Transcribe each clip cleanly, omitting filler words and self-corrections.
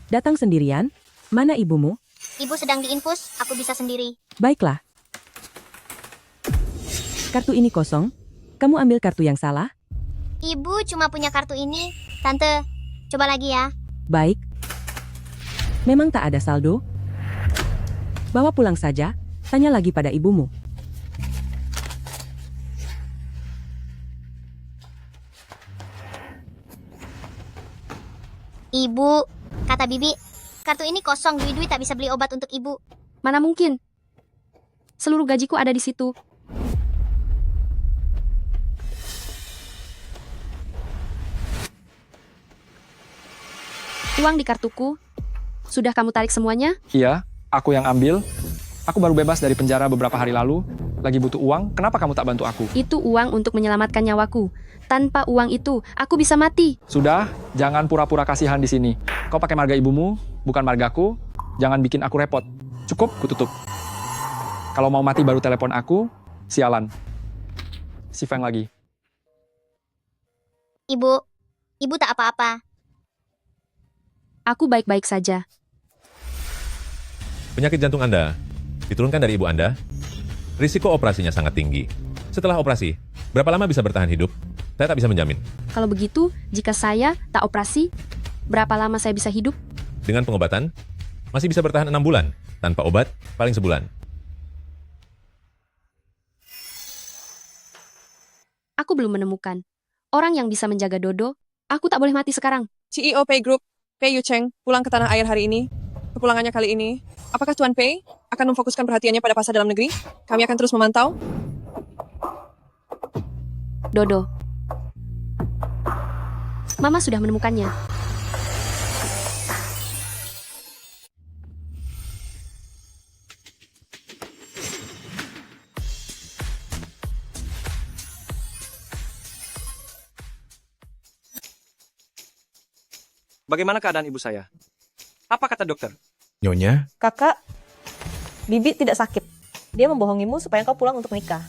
Datang sendirian? Mana ibumu? Ibu sedang diinfus, aku bisa sendiri. Baiklah. Kartu ini kosong. Kamu ambil kartu yang salah? Ibu cuma punya kartu ini. Tante, coba lagi ya. Baik. Memang tak ada saldo? Bawa pulang saja, tanya lagi pada ibumu. Ibu, kata Bibi, kartu ini kosong, Dwi tak bisa beli obat untuk ibu. Mana mungkin? Seluruh gajiku ada di situ. Uang di kartuku. Sudah kamu tarik semuanya? Iya, aku yang ambil. Aku baru bebas dari penjara beberapa hari lalu. Lagi butuh uang, kenapa kamu tak bantu aku? Itu uang untuk menyelamatkan nyawaku. Tanpa uang itu, aku bisa mati. Sudah, jangan pura-pura kasihan di sini. Kau pakai marga ibumu, bukan margaku. Jangan bikin aku repot. Cukup, kututup. Kalau mau mati baru telepon aku, sialan. Si Feng lagi. Ibu tak apa-apa. Aku baik-baik saja. Penyakit jantung Anda diturunkan dari ibu Anda. Risiko operasinya sangat tinggi. Setelah operasi, berapa lama bisa bertahan hidup? Saya tak bisa menjamin. Kalau begitu, jika saya tak operasi, berapa lama saya bisa hidup? Dengan pengobatan, masih bisa bertahan 6 bulan. Tanpa obat, paling sebulan. Aku belum menemukan orang yang bisa menjaga Dodo. Aku tak boleh mati sekarang. CEO Pei Group, Pei Yucheng, pulang ke tanah air hari ini. Kepulangannya kali ini, apakah Tuan Pei akan memfokuskan perhatiannya pada pasar dalam negeri? Kami akan terus memantau. Dodo. Mama sudah menemukannya. Bagaimana keadaan ibu saya? Apa kata dokter? Nyonya, Kakak, Bibi tidak sakit. Dia membohongimu supaya kau pulang untuk menikah.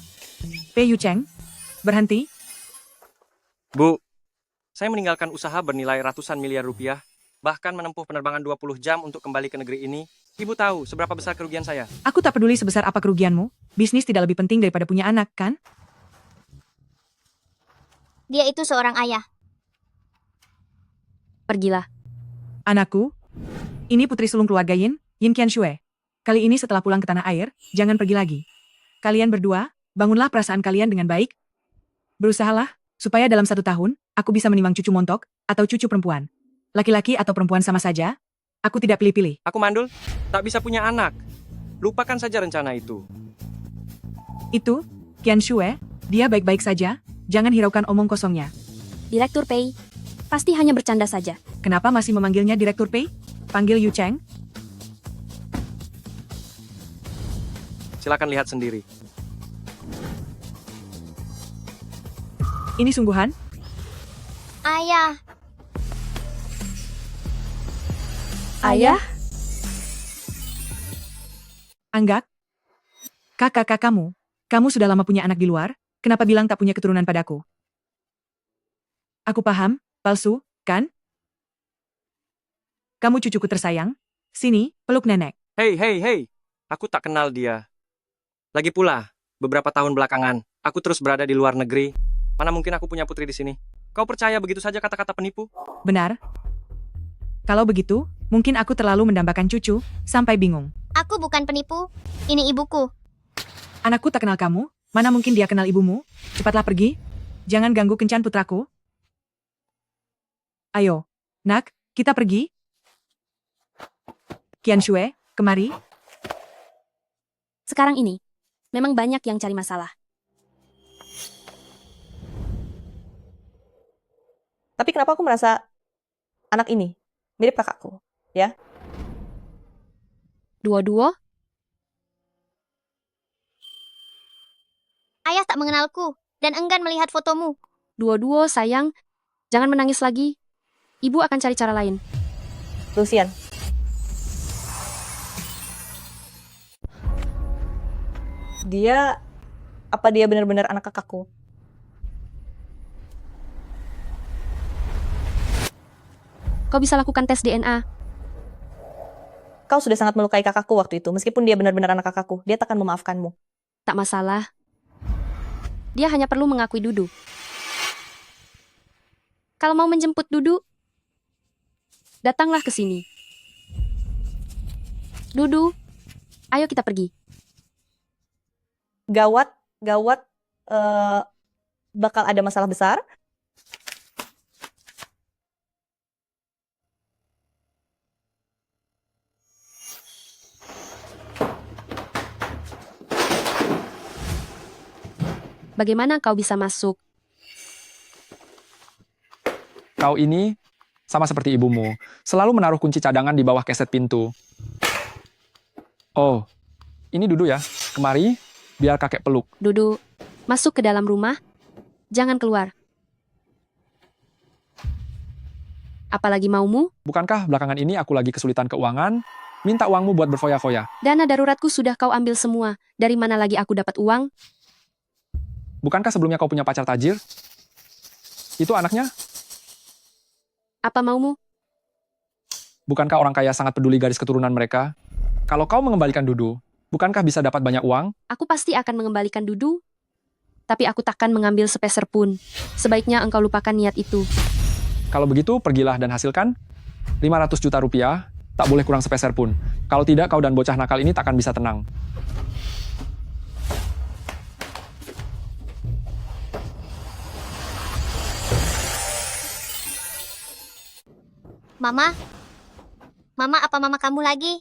Pei Yucheng, berhenti. Bu, saya meninggalkan usaha bernilai ratusan miliar rupiah, bahkan menempuh penerbangan 20 jam untuk kembali ke negeri ini. Ibu tahu seberapa besar kerugian saya. Aku tak peduli sebesar apa kerugianmu. Bisnis tidak lebih penting daripada punya anak, kan? Dia itu seorang ayah. Pergilah. Anakku, ini putri sulung keluarga Yin Qianxue. Kali ini setelah pulang ke tanah air, jangan pergi lagi. Kalian berdua, bangunlah perasaan kalian dengan baik. Berusahalah, supaya dalam 1 tahun, aku bisa menimbang cucu montok, atau cucu perempuan. Laki-laki atau perempuan sama saja, aku tidak pilih-pilih. Aku mandul, tak bisa punya anak. Lupakan saja rencana itu. Itu, Qianxue, dia baik-baik saja, jangan hiraukan omong kosongnya. Direktur Pei, pasti hanya bercanda saja. Kenapa masih memanggilnya Direktur Pei? Panggil Yu Cheng. Silakan lihat sendiri. Ini sungguhan? Ayah, Ayah? Anggak? Kakak-kakakmu, kamu sudah lama punya anak di luar, kenapa bilang tak punya keturunan padaku? Aku paham, palsu, kan? Kamu cucuku tersayang. Sini, peluk nenek. Hei, aku tak kenal dia. Lagi pula, beberapa tahun belakangan, aku terus berada di luar negeri. Mana mungkin aku punya putri di sini? Kau percaya begitu saja kata-kata penipu? Benar? Kalau begitu, mungkin aku terlalu mendambakan cucu, sampai bingung. aku bukan penipu. Ini ibuku. Anakku tak kenal kamu, mana mungkin dia kenal ibumu? Cepatlah pergi. Jangan ganggu kencan putraku. Ayo, nak, kita pergi. Qianxue, kemari. Sekarang ini, memang banyak yang cari masalah. Tapi kenapa aku merasa anak ini mirip kakakku, ya? Dua-dua? Ayah tak mengenalku dan enggan melihat fotomu. Dua-dua, sayang. Jangan menangis lagi. Ibu akan cari cara lain. Lucian. Apa dia benar-benar anak kakakku? Kau bisa lakukan tes DNA. Kau sudah sangat melukai kakakku waktu itu. Meskipun dia benar-benar anak kakakku, dia takkan memaafkanmu. Tak masalah. Dia hanya perlu mengakui Dudu. Kalau mau menjemput Dudu, datanglah ke sini. Dudu, ayo kita pergi. Gawat, bakal ada masalah besar. Bagaimana kau bisa masuk? Kau ini sama seperti ibumu, selalu menaruh kunci cadangan di bawah keset pintu. Oh, ini Dudu ya. Kemari, biar kakek peluk. Dudu, masuk ke dalam rumah. Jangan keluar. Apalagi maumu? Bukankah belakangan ini aku lagi kesulitan keuangan? Minta uangmu buat berfoya-foya. Dana daruratku sudah kau ambil semua. Dari mana lagi aku dapat uang? Bukankah sebelumnya kau punya pacar tajir? Itu anaknya? Apa maumu? Bukankah orang kaya sangat peduli garis keturunan mereka? Kalau kau mengembalikan Dudu, bukankah bisa dapat banyak uang? Aku pasti akan mengembalikan Dudu. Tapi aku takkan mengambil sepeser pun. Sebaiknya engkau lupakan niat itu. Kalau begitu, pergilah dan hasilkan 500 juta rupiah, tak boleh kurang sepeser pun. Kalau tidak, kau dan bocah nakal ini takkan bisa tenang. Mama? Mama, apa mama kamu lagi?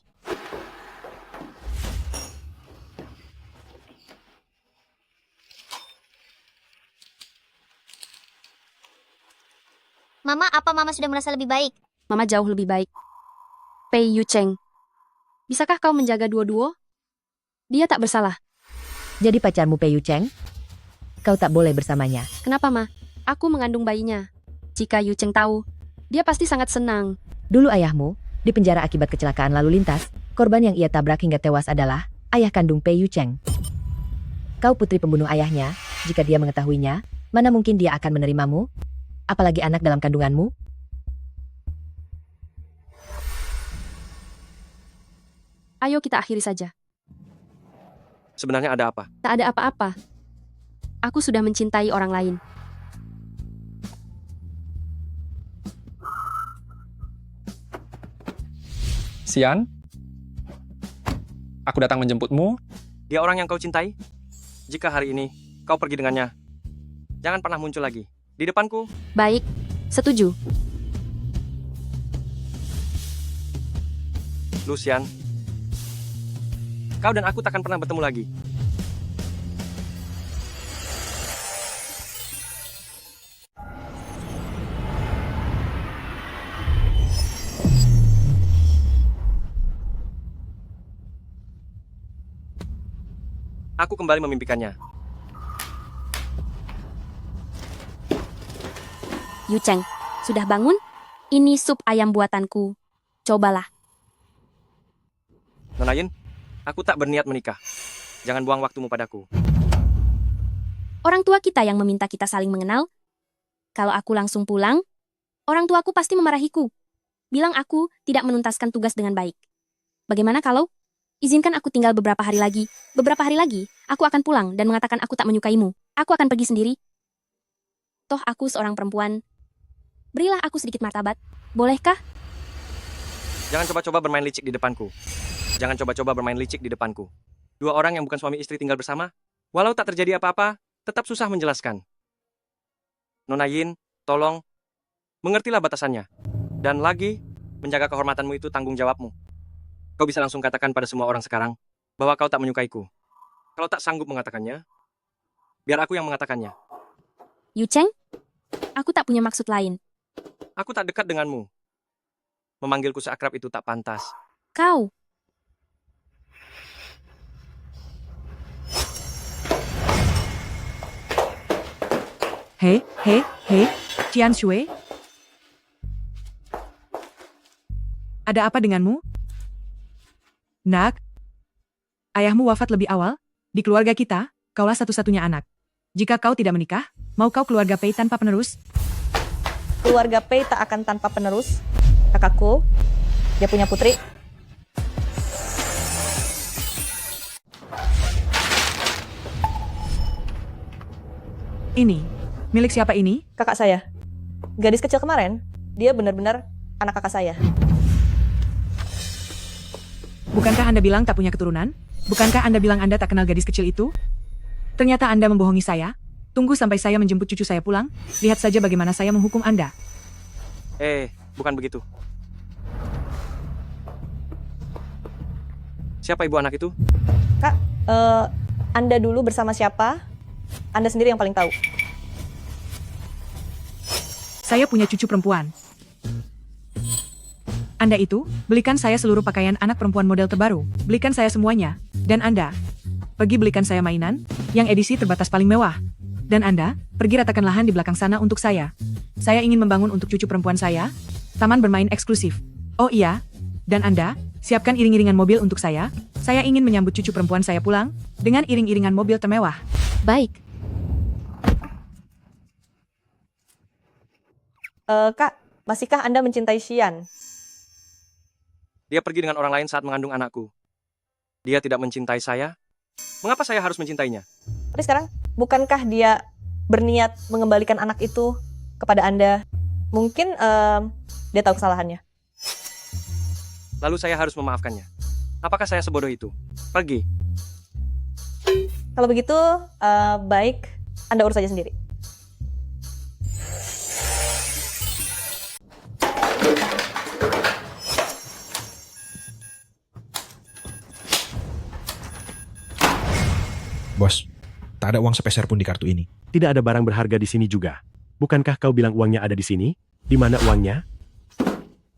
Mama, apa mama sudah merasa lebih baik? Mama jauh lebih baik. Pei Yu Cheng. Bisakah kau menjaga Duo-Duo? Dia tak bersalah. Jadi pacarmu Pei Yu Cheng? Kau tak boleh bersamanya. Kenapa, Ma? Aku mengandung bayinya. Jika Yu Cheng tahu, dia pasti sangat senang. Dulu ayahmu dipenjara akibat kecelakaan lalu lintas. Korban yang ia tabrak hingga tewas adalah ayah kandung Pei Yu Cheng. Kau putri pembunuh ayahnya. Jika dia mengetahuinya, mana mungkin dia akan menerimamu? Apalagi anak dalam kandunganmu? Ayo kita akhiri saja. Sebenarnya ada apa? Tak ada apa-apa. Aku sudah mencintai orang lain. Sian, aku datang menjemputmu. Dia orang yang kau cintai? Jika hari ini kau pergi dengannya, jangan pernah muncul lagi di depanku. Baik, setuju. Lucian, kau dan aku takkan pernah bertemu lagi. Aku kembali memimpikannya. Yu Cheng, sudah bangun? Ini sup ayam buatanku. Cobalah. Nona Yin, aku tak berniat menikah. Jangan buang waktumu padaku. Orang tua kita yang meminta kita saling mengenal. Kalau aku langsung pulang, orang tuaku pasti memarahiku. Bilang aku tidak menuntaskan tugas dengan baik. Bagaimana kalau? Izinkan aku tinggal beberapa hari lagi. Beberapa hari lagi, aku akan pulang dan mengatakan aku tak menyukaimu. Aku akan pergi sendiri. Toh aku seorang perempuan. Berilah aku sedikit martabat. Bolehkah? Jangan coba-coba bermain licik di depanku. Jangan coba-coba bermain licik di depanku. Dua orang yang bukan suami istri tinggal bersama. Walau tak terjadi apa-apa, tetap susah menjelaskan. Nona Yin, tolong, mengertilah batasannya. Dan lagi, menjaga kehormatanmu itu tanggung jawabmu. Kau bisa langsung katakan pada semua orang sekarang bahwa kau tak menyukaiku. Kalau tak sanggup mengatakannya, biar aku yang mengatakannya. Yu Cheng, aku tak punya maksud lain. Aku tak dekat denganmu. Memanggilku seakrab itu tak pantas. Kau. Hei, Qian Shui? Ada apa denganmu? Nak, ayahmu wafat lebih awal. Di keluarga kita, kaulah satu-satunya anak. Jika kau tidak menikah, mau kau keluarga Pei tanpa penerus? Keluarga Pei tak akan tanpa penerus. Kakakku, dia punya putri. Ini, milik siapa ini? Kakak saya. Gadis kecil kemarin, dia benar-benar anak kakak saya. Bukankah Anda bilang tak punya keturunan? Bukankah Anda bilang Anda tak kenal gadis kecil itu? Ternyata Anda membohongi saya. Tunggu sampai saya menjemput cucu saya pulang. Lihat saja bagaimana saya menghukum Anda. Bukan begitu. Siapa ibu anak itu? Kak, Anda dulu bersama siapa? Anda sendiri yang paling tahu. Saya punya cucu perempuan. Anda itu, belikan saya seluruh pakaian anak perempuan model terbaru. Belikan saya semuanya. Dan Anda, pergi belikan saya mainan, yang edisi terbatas paling mewah. Dan Anda, pergi ratakan lahan di belakang sana untuk saya. Saya ingin membangun untuk cucu perempuan saya, taman bermain eksklusif. Oh iya, dan Anda, siapkan iring-iringan mobil untuk saya. Saya ingin menyambut cucu perempuan saya pulang, dengan iring-iringan mobil termewah. Baik. Kak, masihkah Anda mencintai Xian? Dia pergi dengan orang lain saat mengandung anakku. Dia tidak mencintai saya. Mengapa saya harus mencintainya? Tapi sekarang, bukankah dia berniat mengembalikan anak itu kepada Anda? Mungkin dia tahu kesalahannya. Lalu saya harus memaafkannya. Apakah saya sebodoh itu? Pergi. Kalau begitu, baik, Anda urus saja sendiri. Bos, tak ada uang sepeser pun di kartu ini. Tidak ada barang berharga di sini juga. Bukankah kau bilang uangnya ada di sini? Di mana uangnya?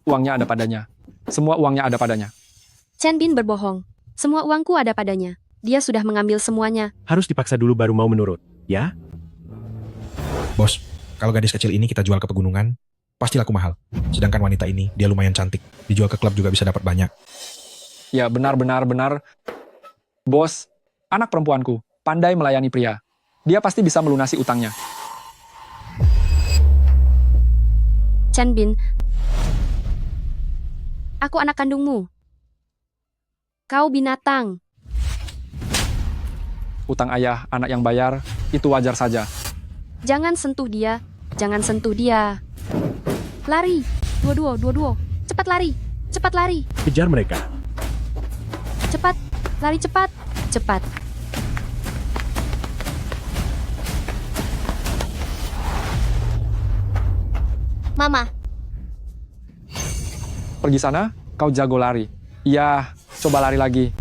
Uangnya ada padanya. Semua uangnya ada padanya. Chen Bin berbohong. Semua uangku ada padanya. Dia sudah mengambil semuanya. Harus dipaksa dulu baru mau menurut, ya? Bos, kalau gadis kecil ini kita jual ke pegunungan, pasti laku mahal. Sedangkan wanita ini, dia lumayan cantik. Dijual ke klub juga bisa dapat banyak. Ya benar. Bos, anak perempuanku, pandai melayani pria. Dia pasti bisa melunasi utangnya. Chen Bin, aku anak kandungmu. Kau binatang. Utang ayah, anak yang bayar, itu wajar saja. Jangan sentuh dia. Jangan sentuh dia. Lari. Dua. Cepat lari. Cepat lari. Kejar mereka. Cepat. Lari cepat. Cepat. Mama, Pergi sana, kau jago lari. Iya, coba lari lagi.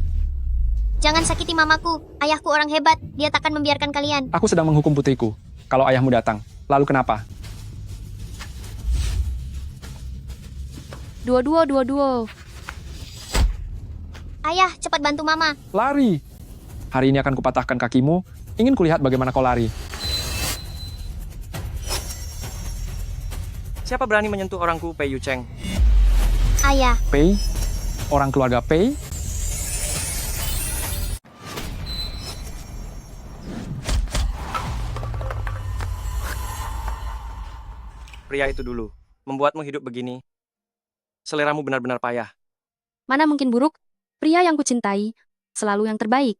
jangan sakiti mamaku. Ayahku orang hebat. Dia takkan membiarkan kalian. Aku sedang menghukum putriku. Kalau ayahmu datang, lalu kenapa? Dua. Ayah, cepat bantu mama. Lari! Hari ini akan kupatahkan kakimu. Ingin kulihat bagaimana kau lari. Siapa berani menyentuh orangku, Pei Yu Cheng? Ayah, Pei? Orang keluarga Pei? Pria itu dulu. Membuatmu hidup begini. Seleramu benar-benar payah. Mana mungkin buruk? Pria yang kucintai selalu yang terbaik.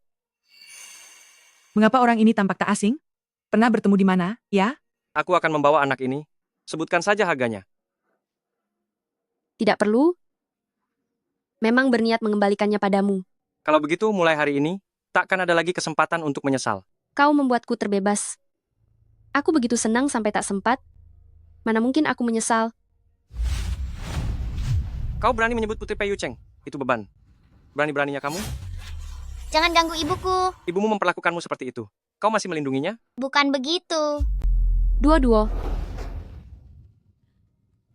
Mengapa orang ini tampak tak asing? Pernah bertemu di mana, ya? Aku akan membawa anak ini. Sebutkan saja harganya. Tidak perlu. Memang berniat mengembalikannya padamu. Kalau begitu, mulai hari ini, takkan ada lagi kesempatan untuk menyesal. Kau membuatku terbebas. Aku begitu senang sampai tak sempat. Mana mungkin aku menyesal. Kau berani menyebut Putri Pei Yu Cheng? Itu beban. Berani-beraninya kamu? jangan ganggu ibuku. Ibumu memperlakukanmu seperti itu. Kau masih melindunginya? Bukan begitu. Dua.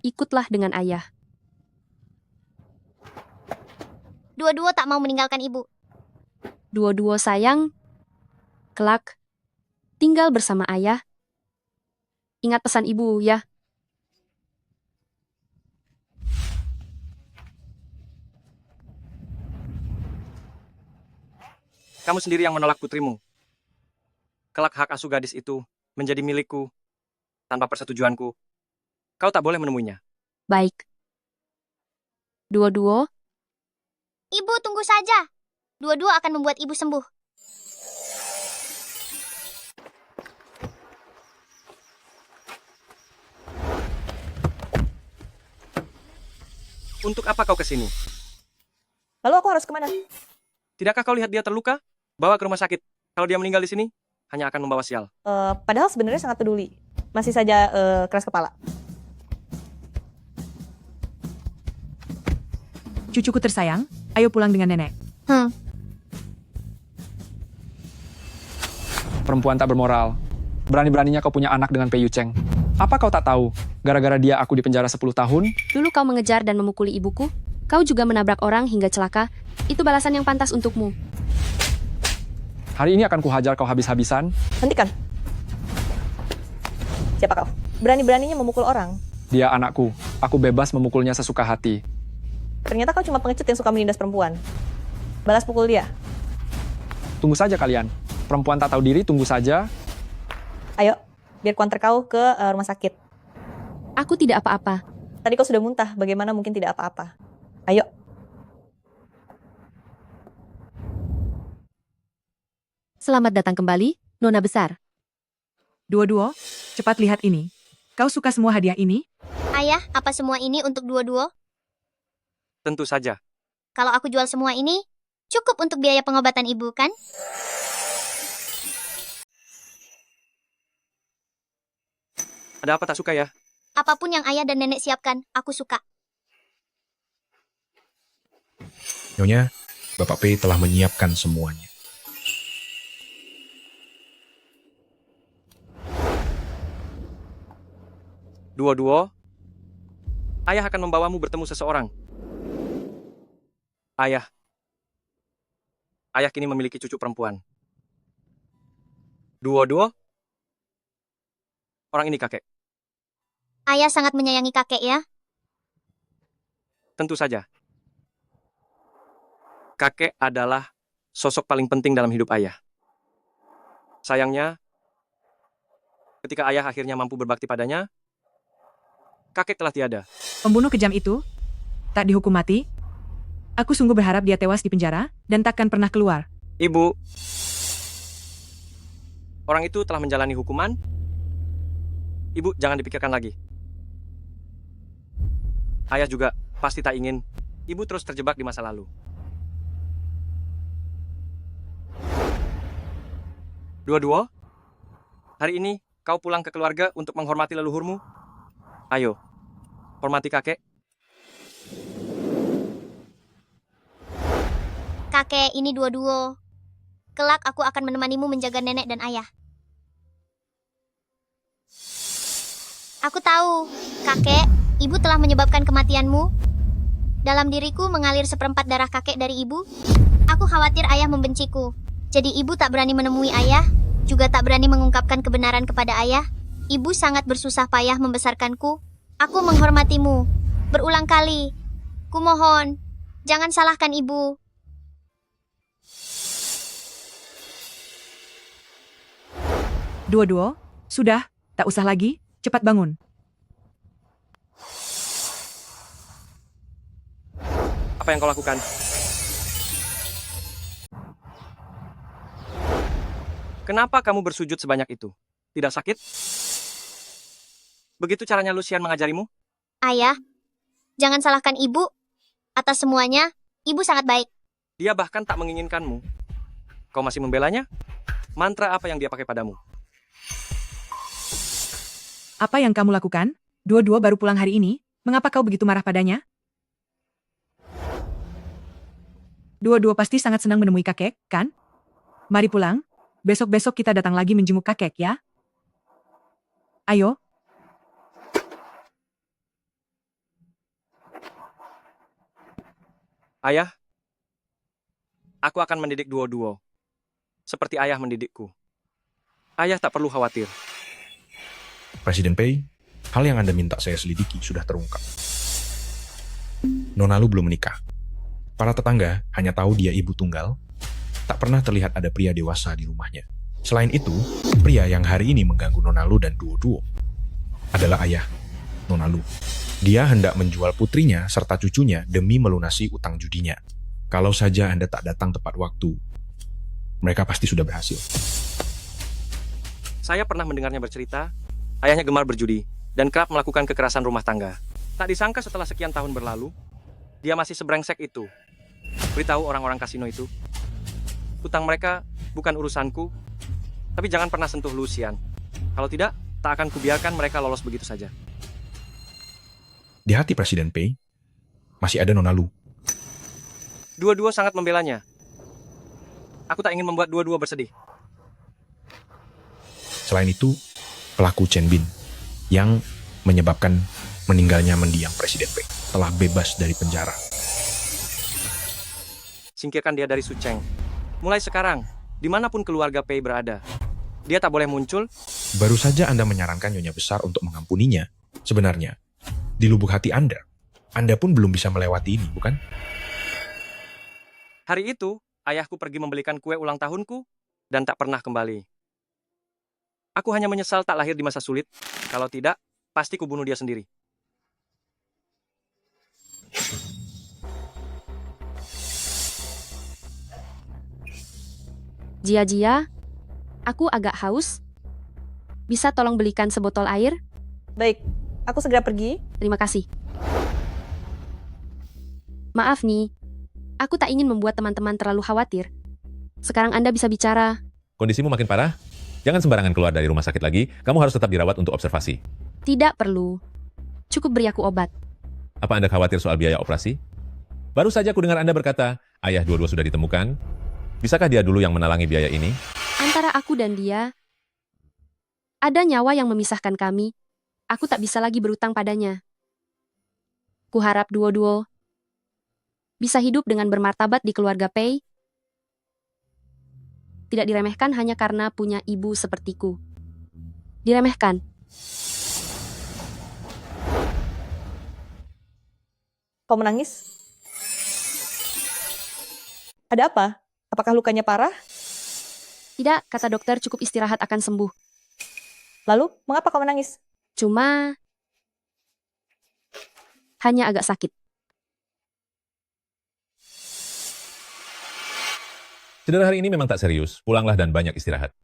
Ikutlah dengan ayah. Dua-dua tak mau meninggalkan ibu. Dua sayang. Kelak. Tinggal bersama ayah. Ingat pesan ibu ya. Kamu sendiri yang menolak putrimu. Kelak hak asuh gadis itu menjadi milikku tanpa persetujuanku. Kau tak boleh menemuinya. Baik. Dua. Ibu, tunggu saja. Dua-dua akan membuat ibu sembuh. Untuk apa kau kesini? Lalu aku harus kemana? Tidakkah kau lihat dia terluka? Bawa ke rumah sakit. Kalau dia meninggal di sini, hanya akan membawa sial. Padahal sebenarnya sangat peduli. Masih saja keras kepala. Cucuku tersayang, ayo pulang dengan nenek. Perempuan tak bermoral. Berani-beraninya kau punya anak dengan Pei Yu Cheng. Apa kau tak tahu? Gara-gara dia aku dipenjara 10 tahun. Dulu kau mengejar dan memukuli ibuku, kau juga menabrak orang hingga celaka. Itu balasan yang pantas untukmu. Hari ini akan kuhajar kau habis-habisan. Hentikan. Siapa kau? Berani-beraninya memukul orang. Dia anakku. Aku bebas memukulnya sesuka hati. Ternyata kau cuma pengecut yang suka menindas perempuan. Balas pukul dia. Tunggu saja kalian. Perempuan tak tahu diri, tunggu saja. Ayo, biar kuantar kau ke rumah sakit. Aku tidak apa-apa. Tadi kau sudah muntah, bagaimana mungkin tidak apa-apa? Ayo. Selamat datang kembali, Nona Besar. Duo-duo, cepat lihat ini. Kau suka semua hadiah ini? Ayah, apa semua ini untuk dua-dua? Tentu saja. Kalau aku jual semua ini, cukup untuk biaya pengobatan ibu, kan? Ada apa tak suka ya? Apapun yang ayah dan nenek siapkan, aku suka. Nyonya, Bapak Pei telah menyiapkan semuanya. Duo-duo, ayah akan membawamu bertemu seseorang. Ayah kini memiliki cucu perempuan. Duo-duo, orang ini kakek. Ayah sangat menyayangi kakek ya. Tentu saja. Kakek adalah sosok paling penting dalam hidup ayah. Sayangnya, ketika ayah akhirnya mampu berbakti padanya, kakek telah tiada. Pembunuh kejam itu tak dihukum mati. Aku sungguh berharap dia tewas di penjara dan takkan pernah keluar. Ibu, orang itu telah menjalani hukuman. Ibu, jangan dipikirkan lagi. Ayah juga pasti tak ingin ibu terus terjebak di masa lalu. Dua-dua, hari ini kau pulang ke keluarga untuk menghormati leluhurmu. Ayo, hormati kakek. Kakek, ini dua-dua. Kelak aku akan menemanimu menjaga nenek dan ayah. Aku tahu, kakek, ibu telah menyebabkan kematianmu. Dalam diriku mengalir seperempat darah kakek dari ibu. Aku khawatir ayah membenciku. Jadi ibu tak berani menemui ayah, juga tak berani mengungkapkan kebenaran kepada ayah. Ibu sangat bersusah payah membesarkanku. Aku menghormatimu. Berulang kali. Kumohon, jangan salahkan ibu. Duo-duo, sudah, tak usah lagi, cepat bangun. Apa yang kau lakukan? Kenapa kamu bersujud sebanyak itu? Tidak sakit? Begitu caranya Lucian mengajarimu? Ayah, jangan salahkan ibu. Atas semuanya, ibu sangat baik. Dia bahkan tak menginginkanmu. Kau masih membelanya? Mantra apa yang dia pakai padamu? Apa yang kamu lakukan? Dua-dua baru pulang hari ini, mengapa kau begitu marah padanya? Dua-dua pasti sangat senang menemui kakek, kan? Mari pulang, besok-besok kita datang lagi menjenguk kakek ya. Ayo. Ayah, aku akan mendidik Duo-duo. Seperti ayah mendidikku. Ayah tak perlu khawatir. Presiden Pei, hal yang Anda minta saya selidiki sudah terungkap. Nona Lu belum menikah. Para tetangga hanya tahu dia ibu tunggal. Tak pernah terlihat ada pria dewasa di rumahnya. Selain itu, pria yang hari ini mengganggu Nona Lu dan Duo-duo adalah ayah Nona Lu. Dia hendak menjual putrinya serta cucunya demi melunasi utang judinya. Kalau saja Anda tak datang tepat waktu, mereka pasti sudah berhasil. Saya pernah mendengarnya bercerita, ayahnya gemar berjudi dan kerap melakukan kekerasan rumah tangga. Tak disangka setelah sekian tahun berlalu, Dia masih sebrengsek itu. Beritahu orang-orang kasino itu. Hutang mereka bukan urusanku, tapi jangan pernah sentuh Lucian. Kalau tidak, tak akan kubiarkan mereka lolos begitu saja. Di hati Presiden Pei, masih ada Nona Lu. Dua-dua sangat membelanya. Aku tak ingin membuat dua-dua bersedih. Selain itu, pelaku Chen Bin yang menyebabkan meninggalnya mendiang Presiden Pei telah bebas dari penjara. Singkirkan dia dari Sucheng. Mulai sekarang, dimanapun keluarga Pei berada, dia tak boleh muncul. Baru saja Anda menyarankan Nyonya Besar untuk mengampuninya. Sebenarnya, di lubuk hati Anda pun belum bisa melewati ini, bukan? Hari itu, ayahku pergi membelikan kue ulang tahunku dan tak pernah kembali. Aku hanya menyesal tak lahir di masa sulit. Kalau tidak, pasti kubunuh dia sendiri. Jia, aku agak haus. Bisa tolong belikan sebotol air? Baik, aku segera pergi. Terima kasih. Maaf nih, aku tak ingin membuat teman-teman terlalu khawatir. Sekarang Anda bisa bicara. Kondisimu makin parah? Jangan sembarangan keluar dari rumah sakit lagi. Kamu harus tetap dirawat untuk observasi. Tidak perlu. Cukup beri aku obat. Apa Anda khawatir soal biaya operasi? Baru saja aku dengar Anda berkata, ayah dua-dua sudah ditemukan. Bisakah dia dulu yang menalangi biaya ini? Antara aku dan dia, ada nyawa yang memisahkan kami. Aku tak bisa lagi berutang padanya. Kuharap dua-dua bisa hidup dengan bermartabat di keluarga Pei. Tidak diremehkan hanya karena punya ibu sepertiku. Diremehkan. Kau menangis? Ada apa? Apakah lukanya parah? Tidak, kata dokter, cukup istirahat akan sembuh. Lalu, mengapa kau menangis? Cuma hanya agak sakit. Cedera hari ini memang tak serius. Pulanglah dan banyak istirahat.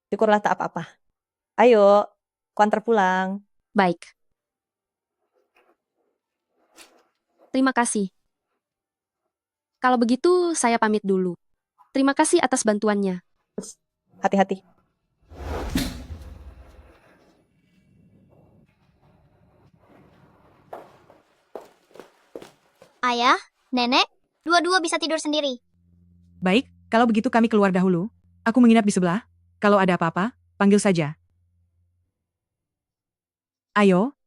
Syukurlah tak apa-apa. Ayo, ku antar pulang. Baik. Terima kasih. Kalau begitu, saya pamit dulu. Terima kasih atas bantuannya. Hati-hati. Ayah, nenek, dua-dua bisa tidur sendiri. Baik, kalau begitu kami keluar dahulu. Aku menginap di sebelah. Kalau ada apa-apa, panggil saja. Ayo,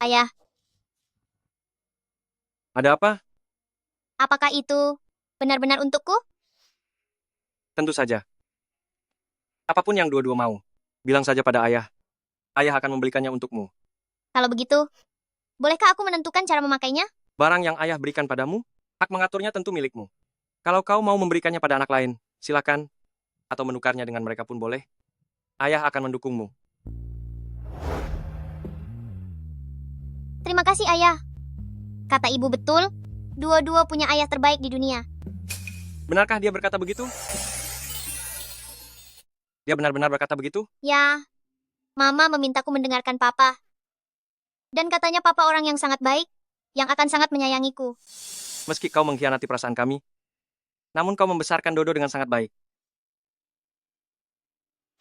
Ayah, Ada apa? apakah itu benar-benar untukku? Tentu saja. Apapun yang dua-dua mau, bilang saja pada ayah. Ayah akan membelikannya untukmu. Kalau begitu, bolehkah aku menentukan cara memakainya? Barang yang ayah berikan padamu, hak mengaturnya tentu milikmu. Kalau kau mau memberikannya pada anak lain, silakan. Atau menukarnya dengan mereka pun boleh. Ayah akan mendukungmu. Terima kasih, Ayah. Kata ibu betul, dua-dua punya ayah terbaik di dunia. Benarkah dia berkata begitu? Dia benar-benar berkata begitu? Ya, Mama memintaku mendengarkan Papa. Dan katanya Papa orang yang sangat baik, yang akan sangat menyayangiku. Meski kau mengkhianati perasaan kami, namun kau membesarkan Dodo dengan sangat baik.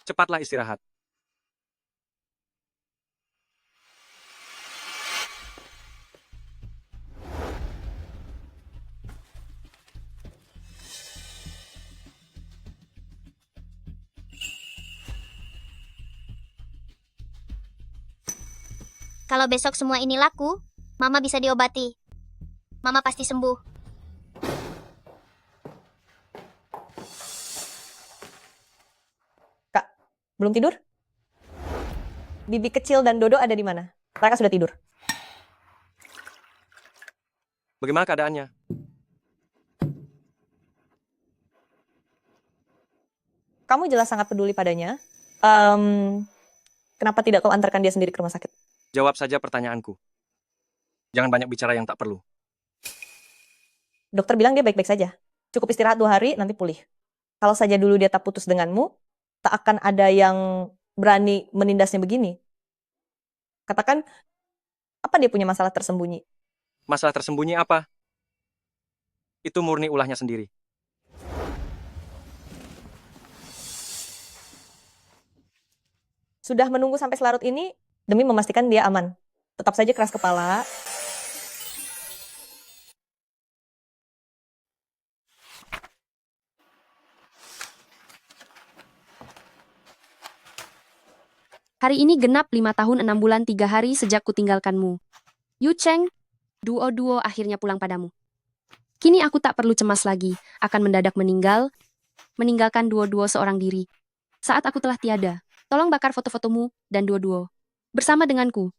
Cepatlah istirahat. Kalau besok semua ini laku, Mama bisa diobati. Mama pasti sembuh. Kak, belum tidur? Bibi kecil dan Dodo ada di mana? Mereka sudah tidur. Bagaimana keadaannya? Kamu jelas sangat peduli padanya. Kenapa tidak kau antarkan dia sendiri ke rumah sakit? Jawab saja pertanyaanku. Jangan banyak bicara yang tak perlu. Dokter bilang dia baik-baik saja. Cukup istirahat 2 hari, nanti pulih. Kalau saja dulu dia tak putus denganmu, tak akan ada yang berani menindasnya begini? Katakan, apa dia punya masalah tersembunyi? Masalah tersembunyi apa? Itu murni ulahnya sendiri. Sudah menunggu sampai selarut ini demi memastikan dia aman. Tetap saja keras kepala. Hari ini genap 5 tahun 6 bulan 3 hari sejak kutinggalkanmu. Yu Cheng, duo-duo akhirnya pulang padamu. Kini aku tak perlu cemas lagi, akan mendadak meninggalkan duo-duo seorang diri. Saat aku telah tiada, tolong bakar foto-fotomu dan duo-duo. Bersama denganku.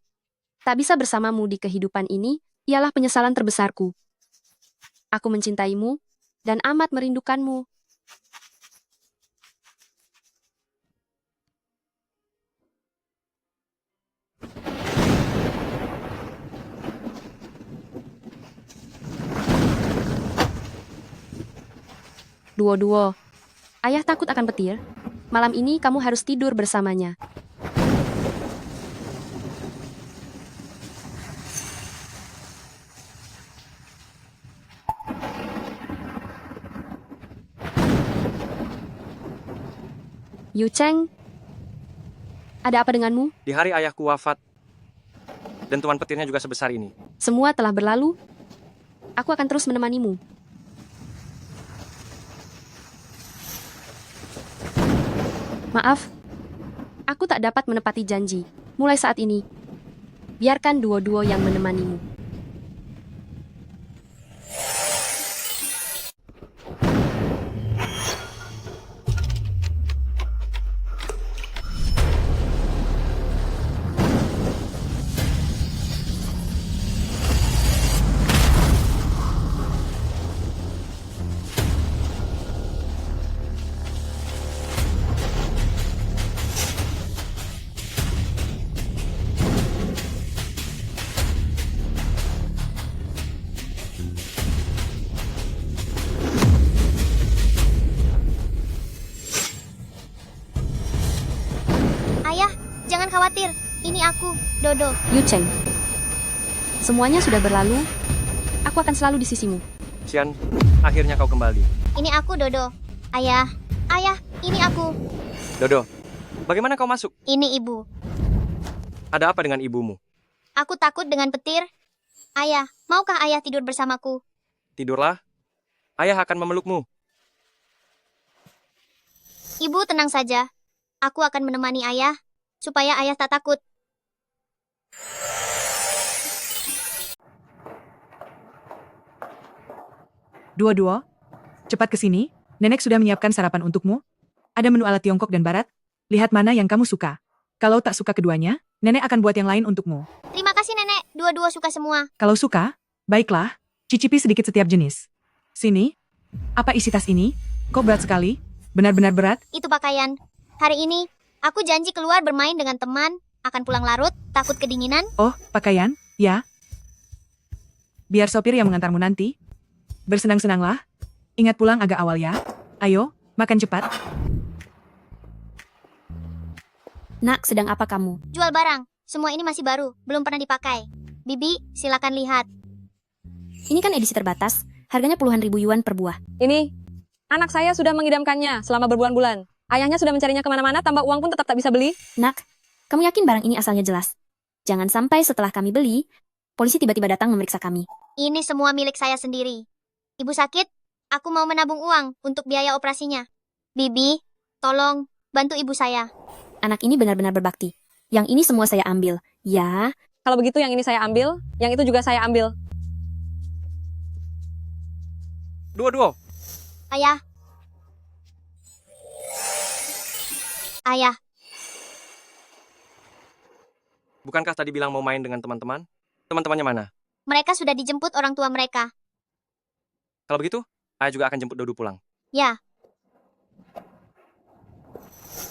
Tak bisa bersamamu di kehidupan ini, ialah penyesalan terbesarku. Aku mencintaimu, dan amat merindukanmu. Duo-duo. Ayah takut akan petir. Malam ini kamu harus tidur bersamanya. Yu Cheng, ada apa denganmu? Di hari ayahku wafat, dan tuan petirnya juga sebesar ini. Semua telah berlalu. Aku akan terus menemanimu. Maaf, aku tak dapat menepati janji. Mulai saat ini, biarkan duo-duo yang menemanimu. Ayah, jangan khawatir. Ini aku, Dodo. Yu Cheng, semuanya sudah berlalu. Aku akan selalu di sisimu. Xian, akhirnya kau kembali. Ini aku, Dodo. Ayah, ini aku. Dodo, bagaimana kau masuk? Ini ibu. Ada apa dengan ibumu? Aku takut dengan petir. Ayah, maukah ayah tidur bersamaku? Tidurlah. Ayah akan memelukmu. Ibu tenang saja. Aku akan menemani ayah, supaya ayah tak takut. Duo-duo, cepat ke sini. Nenek sudah menyiapkan sarapan untukmu. Ada menu ala Tiongkok dan Barat. Lihat mana yang kamu suka. Kalau tak suka keduanya, nenek akan buat yang lain untukmu. Terima kasih, Nenek. Dua-dua suka semua. Kalau suka, baiklah, cicipi sedikit setiap jenis. Sini. Apa isi tas ini? Kok berat sekali? Benar-benar berat? Itu pakaian. Hari ini, aku janji keluar bermain dengan teman, akan pulang larut, takut kedinginan. Oh, pakaian? Ya. Biar sopir yang mengantarmu nanti. Bersenang-senanglah. Ingat pulang agak awal ya. Ayo, makan cepat. Nak, sedang apa kamu? Jual barang. Semua ini masih baru, belum pernah dipakai. Bibi, silakan lihat. Ini kan edisi terbatas. Harganya puluhan ribu yuan per buah. Ini, anak saya sudah mengidamkannya selama berbulan-bulan. Ayahnya sudah mencarinya kemana-mana, tambah uang pun tetap tak bisa beli. Nak, kamu yakin barang ini asalnya jelas? Jangan sampai setelah kami beli, polisi tiba-tiba datang memeriksa kami. Ini semua milik saya sendiri. Ibu sakit, aku mau menabung uang untuk biaya operasinya. Bibi, tolong bantu ibu saya. Anak ini benar-benar berbakti. Yang ini semua saya ambil. Ya, Kalau begitu yang ini saya ambil, yang itu juga saya ambil. Duo-duo, Ayah. Ayah, bukankah tadi bilang mau main dengan teman-teman? Teman-temannya mana? mereka sudah dijemput orang tua mereka. Kalau begitu, ayah juga akan jemput Dodo pulang. Ya.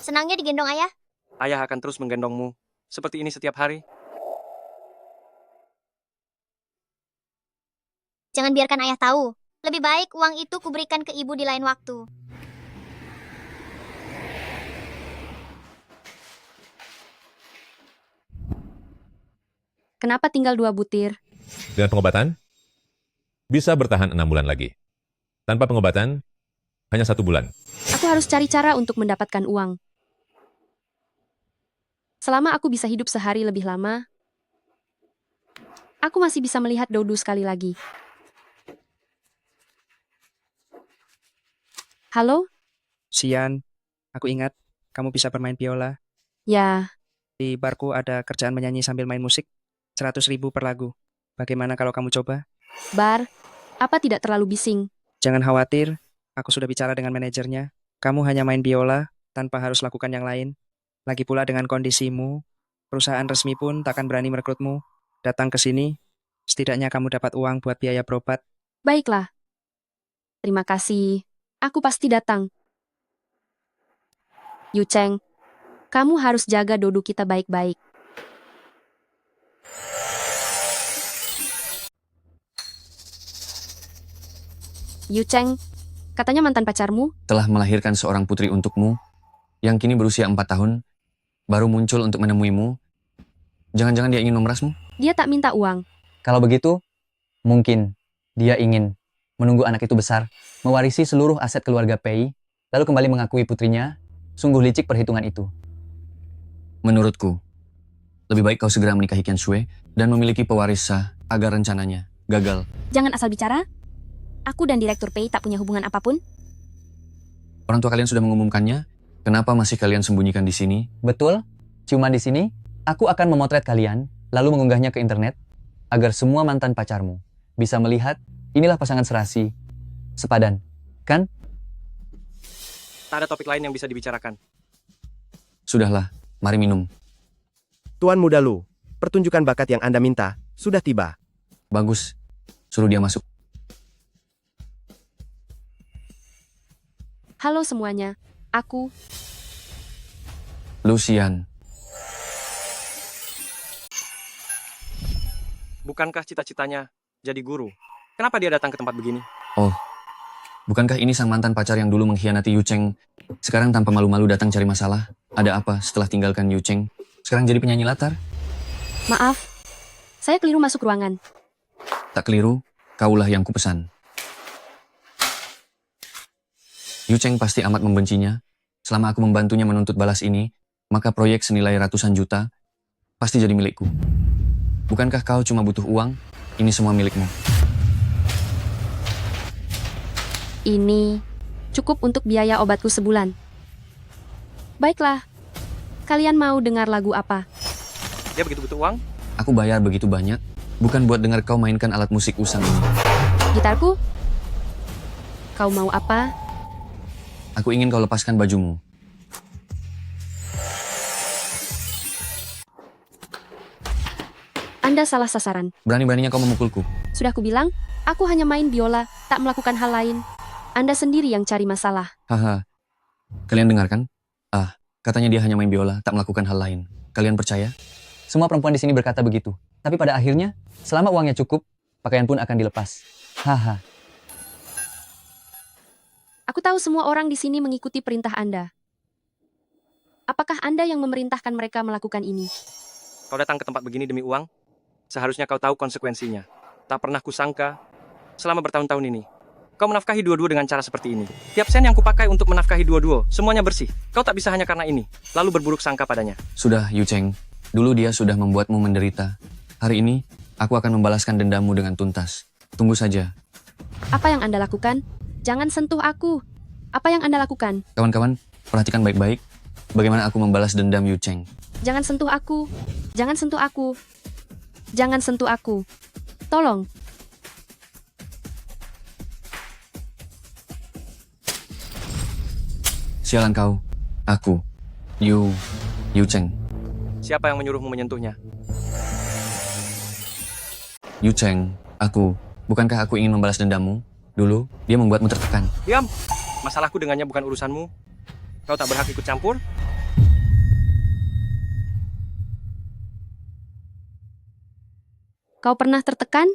Senangnya digendong ayah? Ayah akan terus menggendongmu, seperti ini setiap hari. Jangan biarkan ayah tahu. Lebih baik uang itu kuberikan ke ibu di lain waktu. Kenapa tinggal 2 butir? Dengan pengobatan, bisa bertahan 6 bulan lagi. Tanpa pengobatan, hanya 1 bulan. Aku harus cari cara untuk mendapatkan uang. Selama aku bisa hidup sehari lebih lama, aku masih bisa melihat Dodo sekali lagi. Halo? Sian, aku ingat kamu bisa bermain biola. Ya, Di barku ada kerjaan menyanyi sambil main musik. 100.000 per lagu. Bagaimana kalau kamu coba? Bar, apa tidak terlalu bising? Jangan khawatir, aku sudah bicara dengan manajernya. Kamu hanya main biola, tanpa harus lakukan yang lain. Lagi pula dengan kondisimu, perusahaan resmi pun takkan berani merekrutmu. Datang ke sini, setidaknya kamu dapat uang buat biaya berobat. Baiklah. Terima kasih. Aku pasti datang. Yu Cheng, kamu harus jaga Dodo kita baik-baik. Yu Cheng, katanya mantan pacarmu? Telah melahirkan seorang putri untukmu, yang kini berusia 4 tahun, baru muncul untuk menemuimu. Jangan-jangan dia ingin memerasmu? Dia tak minta uang. Kalau begitu, mungkin dia ingin menunggu anak itu besar, mewarisi seluruh aset keluarga Pei, lalu kembali mengakui putrinya. Sungguh licik perhitungan itu. Menurutku, lebih baik kau segera menikahi Qian Shui dan memiliki pewaris sah agar rencananya gagal. Jangan asal bicara. Aku dan Direktur Pei tak punya hubungan apapun. Orang tua kalian sudah mengumumkannya, kenapa masih kalian sembunyikan di sini? Betul, cuma di sini, aku akan memotret kalian, lalu mengunggahnya ke internet, agar semua mantan pacarmu bisa melihat, inilah pasangan serasi. Sepadan, kan? Tak ada topik lain yang bisa dibicarakan. Sudahlah, mari minum. Tuan Muda Lu, pertunjukan bakat yang Anda minta sudah tiba. Bagus, suruh dia masuk. Halo semuanya, aku Lucian. Bukankah cita-citanya jadi guru? Kenapa dia datang ke tempat begini? Oh, bukankah ini sang mantan pacar yang dulu mengkhianati Yu Cheng? Sekarang tanpa malu-malu datang cari masalah. Ada apa setelah tinggalkan Yu Cheng? Sekarang jadi penyanyi latar? maaf. Saya keliru masuk ruangan. Tak keliru, kaulah yang kupesan. Yu Cheng pasti amat membencinya. Selama aku membantunya menuntut balas ini, maka proyek senilai ratusan juta pasti jadi milikku. Bukankah kau cuma butuh uang? Ini semua milikmu. Ini cukup untuk biaya obatku sebulan. Baiklah, kalian mau dengar lagu apa? Dia begitu butuh uang? Aku bayar begitu banyak, bukan buat dengar kau mainkan alat musik usang ini. Gitarku? Kau mau apa? Aku ingin kau lepaskan bajumu. Anda salah sasaran. Berani-beraninya kau memukulku. Sudah kubilang, aku hanya main biola, tak melakukan hal lain. Anda sendiri yang cari masalah. Haha. Kalian dengar kan? Ah, katanya dia hanya main biola, tak melakukan hal lain. Kalian percaya? Semua perempuan di sini berkata begitu. Tapi pada akhirnya, selama uangnya cukup, pakaian pun akan dilepas. Haha. Aku tahu semua orang di sini mengikuti perintah Anda. Apakah Anda yang memerintahkan mereka melakukan ini? Kau datang ke tempat begini demi uang? Seharusnya kau tahu konsekuensinya. Tak pernah kusangka selama bertahun-tahun ini. Kau menafkahi dua-dua dengan cara seperti ini. Tiap sen yang kupakai untuk menafkahi dua-dua, semuanya bersih. Kau tak bisa hanya karena ini, lalu berburuk sangka padanya. Sudah, Yu Cheng. Dulu dia sudah membuatmu menderita. Hari ini, aku akan membalaskan dendammu dengan tuntas. Tunggu saja. Apa yang Anda lakukan? Jangan sentuh aku. Apa yang Anda lakukan? Kawan-kawan, perhatikan baik-baik bagaimana aku membalas dendam Yu Cheng. Jangan sentuh aku. Jangan sentuh aku. Jangan sentuh aku. Tolong. Sialan kau. Aku. Yu Cheng. Siapa yang menyuruhmu menyentuhnya? Yu Cheng, aku. Bukankah aku ingin membalas dendammu? Dulu, dia membuatmu tertekan. Diam! Masalahku dengannya bukan urusanmu. Kau tak berhak ikut campur. Kau pernah tertekan?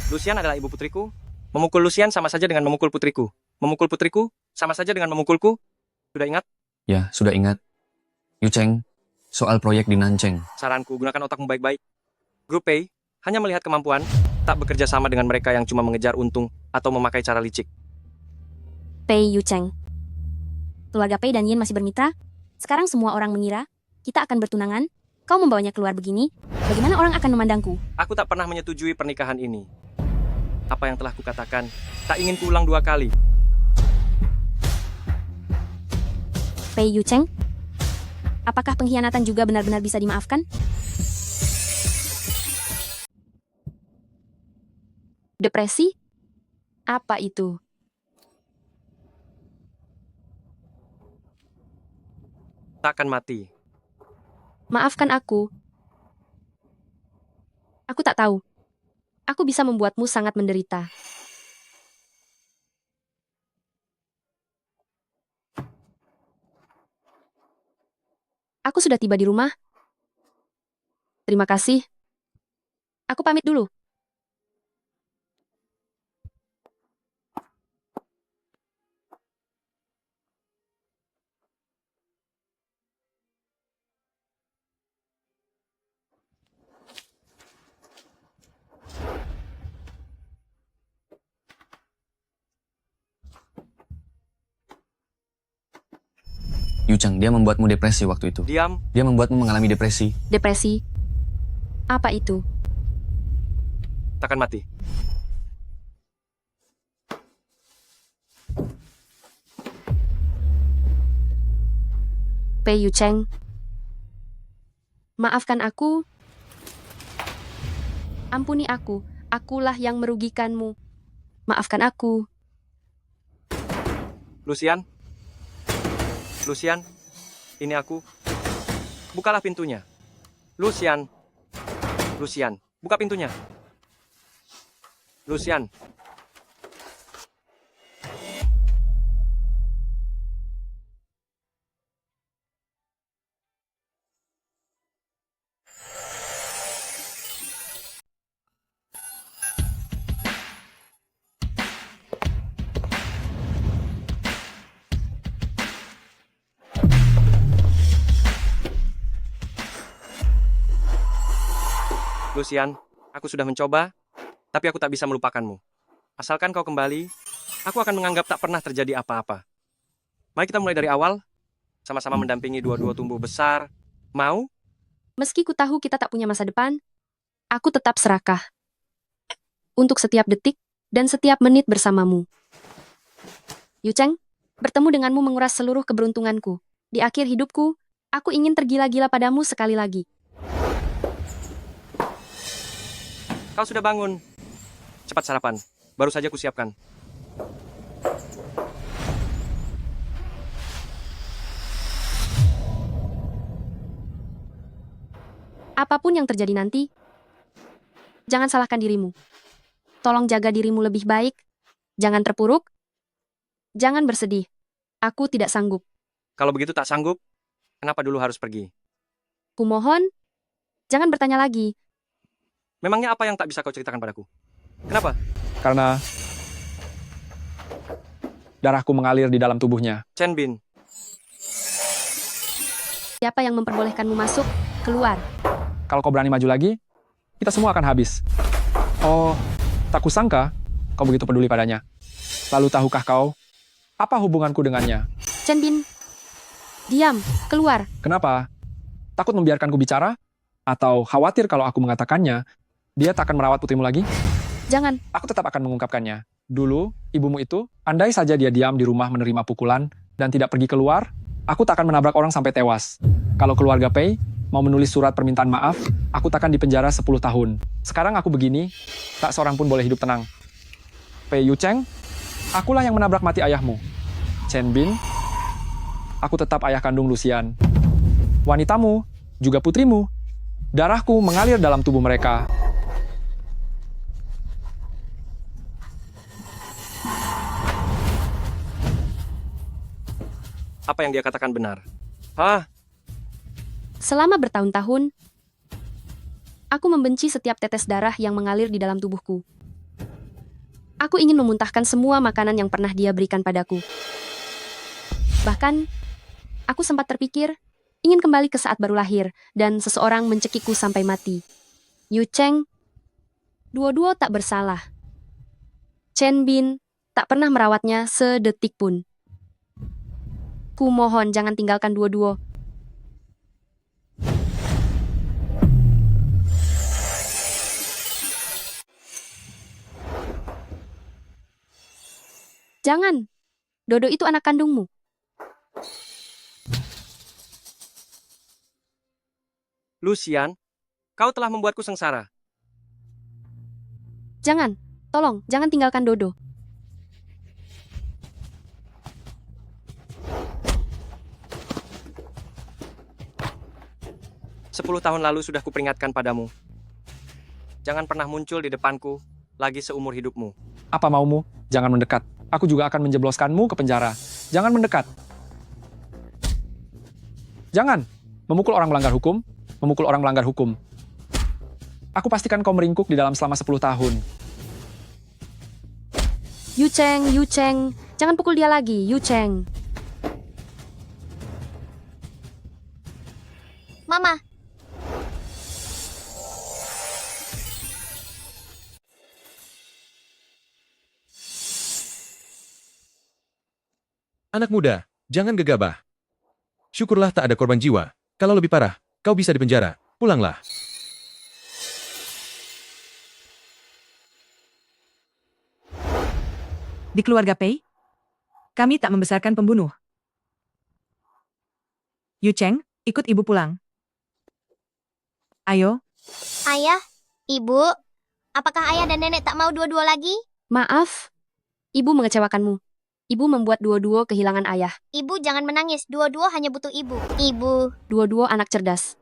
Lucian adalah ibu putriku. Memukul Lucian sama saja dengan memukul putriku. Memukul putriku sama saja dengan memukulku. Sudah ingat? Ya, sudah ingat. Yu Cheng, soal proyek di Nancheng. Saranku, gunakan otakmu baik-baik. Grup Pei hanya melihat kemampuan, tak bekerja sama dengan mereka yang cuma mengejar untung atau memakai cara licik. Pei Yu Cheng. Keluarga Pei dan Yin masih bermitra. Sekarang semua orang mengira kita akan bertunangan. Kau membawanya keluar begini. Bagaimana orang akan memandangku? Aku tak pernah menyetujui pernikahan ini. Apa yang telah kukatakan, tak ingin kuulang 2 kali. Pei Yu Cheng, apakah pengkhianatan juga benar-benar bisa dimaafkan? Depresi? Apa itu? Tak akan mati. Maafkan aku. Aku tak tahu. Aku bisa membuatmu sangat menderita. Aku sudah tiba di rumah. Terima kasih. Aku pamit dulu. Yu Cheng, dia membuatmu depresi waktu itu. Diam. Dia membuatmu mengalami depresi. Depresi? Apa itu? Tak akan mati. Pei Yu Cheng. Maafkan aku. Ampuni aku. Akulah yang merugikanmu. Maafkan aku. Lucian? Lucian? Ini aku. Bukalah pintunya. Lucian. Lucian, buka pintunya. Lucian. Lucian, aku sudah mencoba, tapi aku tak bisa melupakanmu. Asalkan kau kembali, aku akan menganggap tak pernah terjadi apa-apa. Mari kita mulai dari awal, sama-sama mendampingi dua-dua tumbuh besar. Mau? Meski ku tahu kita tak punya masa depan, aku tetap serakah. Untuk setiap detik dan setiap menit bersamamu. Yu Cheng, bertemu denganmu menguras seluruh keberuntunganku. Di akhir hidupku, aku ingin tergila-gila padamu sekali lagi. Kau sudah bangun. Cepat sarapan. Baru saja kusiapkan. Apapun yang terjadi nanti, jangan salahkan dirimu. Tolong jaga dirimu lebih baik. Jangan terpuruk. Jangan bersedih. Aku tidak sanggup. Kalau begitu tak sanggup, kenapa dulu harus pergi? Kumohon, jangan bertanya lagi. Memangnya apa yang tak bisa kau ceritakan padaku? Kenapa? Karena darahku mengalir di dalam tubuhnya. Chen Bin, Siapa yang memperbolehkanmu masuk, keluar. Kalau kau berani maju lagi, kita semua akan habis. Oh, tak kusangka kau begitu peduli padanya. Lalu tahukah kau, apa hubunganku dengannya? Chen Bin, diam, keluar. Kenapa? Takut membiarkanku bicara? Atau khawatir kalau aku mengatakannya, dia tak akan merawat putrimu lagi? Jangan. Aku tetap akan mengungkapkannya. Dulu, ibumu itu, andai saja dia diam di rumah menerima pukulan dan tidak pergi keluar, aku tak akan menabrak orang sampai tewas. Kalau keluarga Pei mau menulis surat permintaan maaf, aku takkan dipenjara 10 tahun. Sekarang aku begini, tak seorang pun boleh hidup tenang. Pei Yu Cheng, akulah yang menabrak mati ayahmu. Chen Bin, aku tetap ayah kandung Lucian. Wanitamu, juga putrimu, darahku mengalir dalam tubuh mereka. apa yang dia katakan benar? Hah? Selama bertahun-tahun, aku membenci setiap tetes darah yang mengalir di dalam tubuhku. Aku ingin memuntahkan semua makanan yang pernah dia berikan padaku. Bahkan, Aku sempat terpikir, ingin kembali ke saat baru lahir, dan seseorang mencekikku sampai mati. Yu Cheng, Duo-Duo tak bersalah. Chen Bin tak pernah merawatnya sedetik pun. Ku mohon jangan tinggalkan Duo-Duo. Jangan. Dodo itu anak kandungmu. Lucian, kau telah membuatku sengsara. Jangan. Tolong, jangan tinggalkan Dodo. Sepuluh tahun lalu sudah kuperingatkan padamu. Jangan pernah muncul di depanku lagi seumur hidupmu. Apa maumu? Jangan mendekat. Aku juga akan menjebloskanmu ke penjara. Jangan mendekat. Jangan. Memukul orang melanggar hukum. Memukul orang melanggar hukum. Aku pastikan kau meringkuk di dalam selama 10 tahun. Yu Cheng. Jangan pukul dia lagi, Yu Cheng. Mama, Anak muda, jangan gegabah. Syukurlah tak ada korban jiwa. Kalau lebih parah, kau bisa dipenjara. Pulanglah. Di keluarga Pei, kami tak membesarkan pembunuh. Yu Cheng, ikut ibu pulang. Ayo, ayah, ibu, apakah ayah dan nenek tak mau dua-dua lagi? Maaf, ibu mengecewakanmu. Ibu membuat Duo-Duo kehilangan ayah. Ibu jangan menangis, dua-dua hanya butuh ibu. Ibu. Duo-Duo anak cerdas.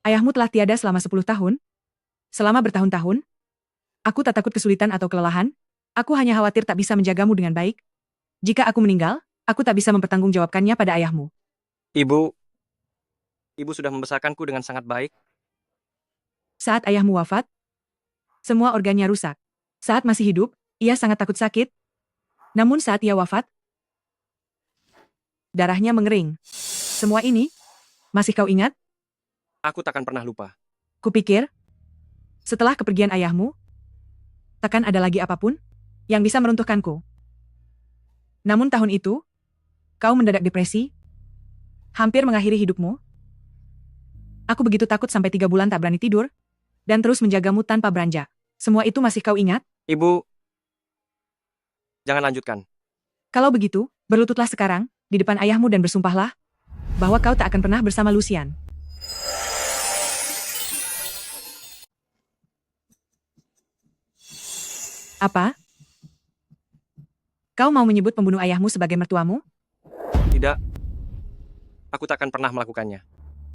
ayahmu telah tiada selama 10 tahun. Selama bertahun-tahun, aku tak takut kesulitan atau kelelahan. Aku hanya khawatir tak bisa menjagamu dengan baik. Jika aku meninggal, aku tak bisa mempertanggungjawabkannya pada ayahmu. Ibu sudah membesarkanku dengan sangat baik. Saat ayahmu wafat, semua organnya rusak. Saat masih hidup, ia sangat takut sakit. Namun saat ia wafat, darahnya mengering. Semua ini, masih kau ingat? Aku takkan pernah lupa. Kupikir, setelah kepergian ayahmu, takkan ada lagi apapun yang bisa meruntuhkanku. Namun tahun itu, kau mendadak depresi, hampir mengakhiri hidupmu. Aku begitu takut sampai 3 bulan tak berani tidur, dan terus menjagamu tanpa beranjak. Semua itu masih kau ingat? Ibu, jangan lanjutkan. Kalau begitu, berlututlah sekarang, di depan ayahmu dan bersumpahlah, bahwa kau tak akan pernah bersama Lucian. Apa? Kau mau menyebut pembunuh ayahmu sebagai mertuamu? Tidak. Aku takkan pernah melakukannya.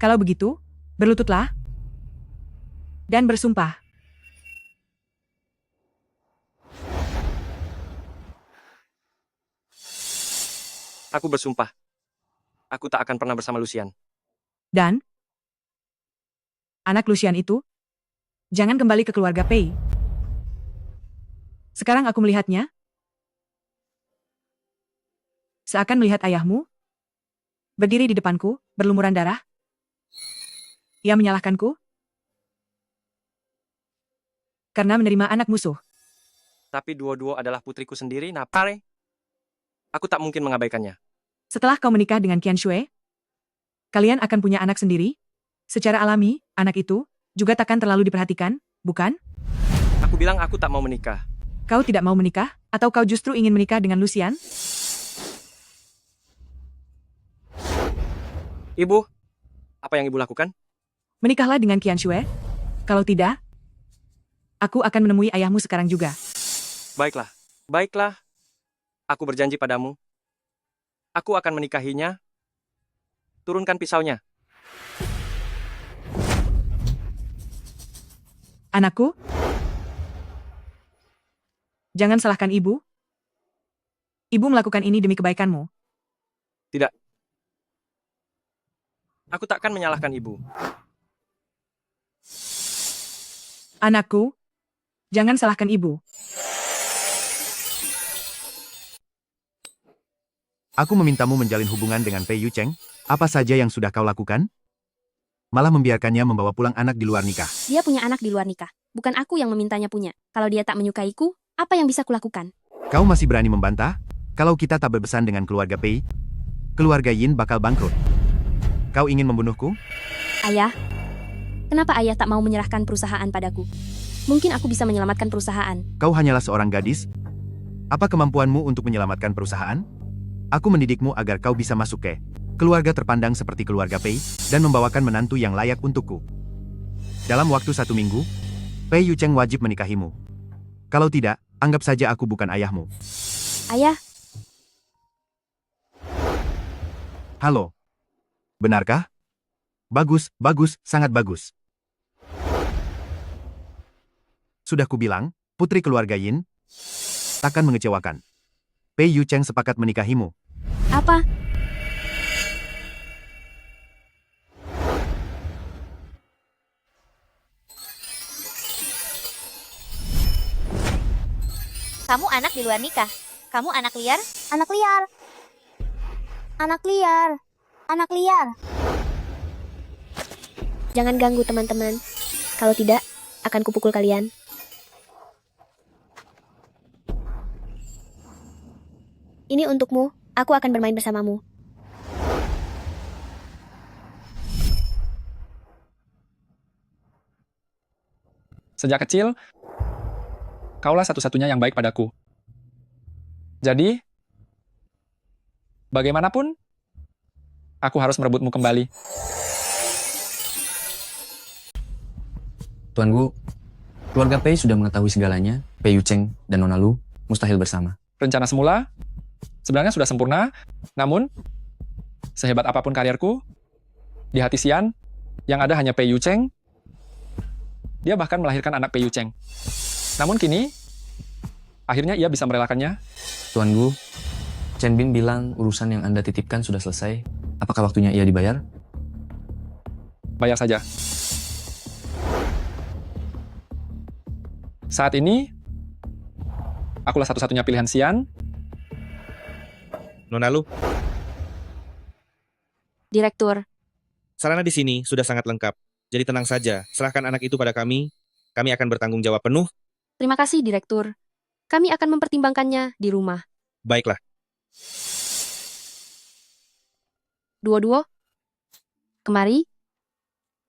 Kalau begitu, berlututlah dan bersumpah. Aku bersumpah. Aku tak akan pernah bersama Lucian. Dan anak Lucian itu, jangan kembali ke keluarga Pei. Sekarang aku melihatnya, seakan melihat ayahmu, berdiri di depanku, berlumuran darah. Ia menyalahkanku, karena menerima anak musuh. Tapi Duo-Duo adalah putriku sendiri, Napare. Aku tak mungkin mengabaikannya. Setelah kau menikah dengan Qian Shui, kalian akan punya anak sendiri. Secara alami, anak itu juga takkan terlalu diperhatikan, bukan? Aku bilang aku tak mau menikah. Kau tidak mau menikah, atau kau justru ingin menikah dengan Lucian? Ibu, apa yang ibu lakukan? Menikahlah dengan Qian Shui. Kalau tidak, aku akan menemui ayahmu sekarang juga. Baiklah, baiklah. Aku berjanji padamu. Aku akan menikahinya. Turunkan pisaunya. Anakku, jangan salahkan ibu. Ibu melakukan ini demi kebaikanmu. Tidak. Aku takkan menyalahkan ibu. Anakku, jangan salahkan ibu. Aku memintamu menjalin hubungan dengan Pei Yucheng. Apa saja yang sudah kau lakukan? Malah membiarkannya membawa pulang anak di luar nikah. Dia punya anak di luar nikah. Bukan aku yang memintanya punya. Kalau dia tak menyukaiku, apa yang bisa kulakukan? Kau masih berani membantah? Kalau kita tak berpesan dengan keluarga Pei, keluarga Yin bakal bangkrut. Kau ingin membunuhku? Ayah, kenapa ayah tak mau menyerahkan perusahaan padaku? Mungkin aku bisa menyelamatkan perusahaan. Kau hanyalah seorang gadis. Apa kemampuanmu untuk menyelamatkan perusahaan? Aku mendidikmu agar kau bisa masuk ke keluarga terpandang seperti keluarga Pei dan membawakan menantu yang layak untukku. Dalam waktu 1 minggu, Pei Yucheng wajib menikahimu. Kalau tidak, anggap saja aku bukan ayahmu. Ayah, Halo. Benarkah? Bagus, bagus, sangat bagus. Sudah kubilang, putri keluarga Yin takkan mengecewakan. Pei Yucheng sepakat menikahimu. apa? Kamu anak di luar nikah. Kamu anak liar? Anak liar. Anak liar. Anak liar. Jangan ganggu teman-teman. Kalau tidak, akan kupukul kalian. Ini untukmu, aku akan bermain bersamamu. Sejak kecil, kaulah satu-satunya yang baik padaku. Jadi, bagaimanapun, aku harus merebutmu kembali. Tuan Gu, keluarga Pei sudah mengetahui segalanya. Pei Yucheng dan Nona Lu mustahil bersama. Rencana semula sebenarnya sudah sempurna, namun sehebat apapun karirku, di hati Xian, yang ada hanya Pei Yucheng. Dia bahkan melahirkan anak Pei Yucheng. Namun kini, akhirnya ia bisa merelakannya. Tuan Gu, Chen Bin bilang urusan yang Anda titipkan sudah selesai. Apakah waktunya ia dibayar? Bayar saja. Saat ini, akulah satu-satunya pilihan Xian. Nona Lu, Direktur, sarana di sini sudah sangat lengkap. Jadi tenang saja, serahkan anak itu pada kami. Kami akan bertanggung jawab penuh. terima kasih Direktur. Kami akan mempertimbangkannya di rumah. Baiklah. Duo-duo, kemari.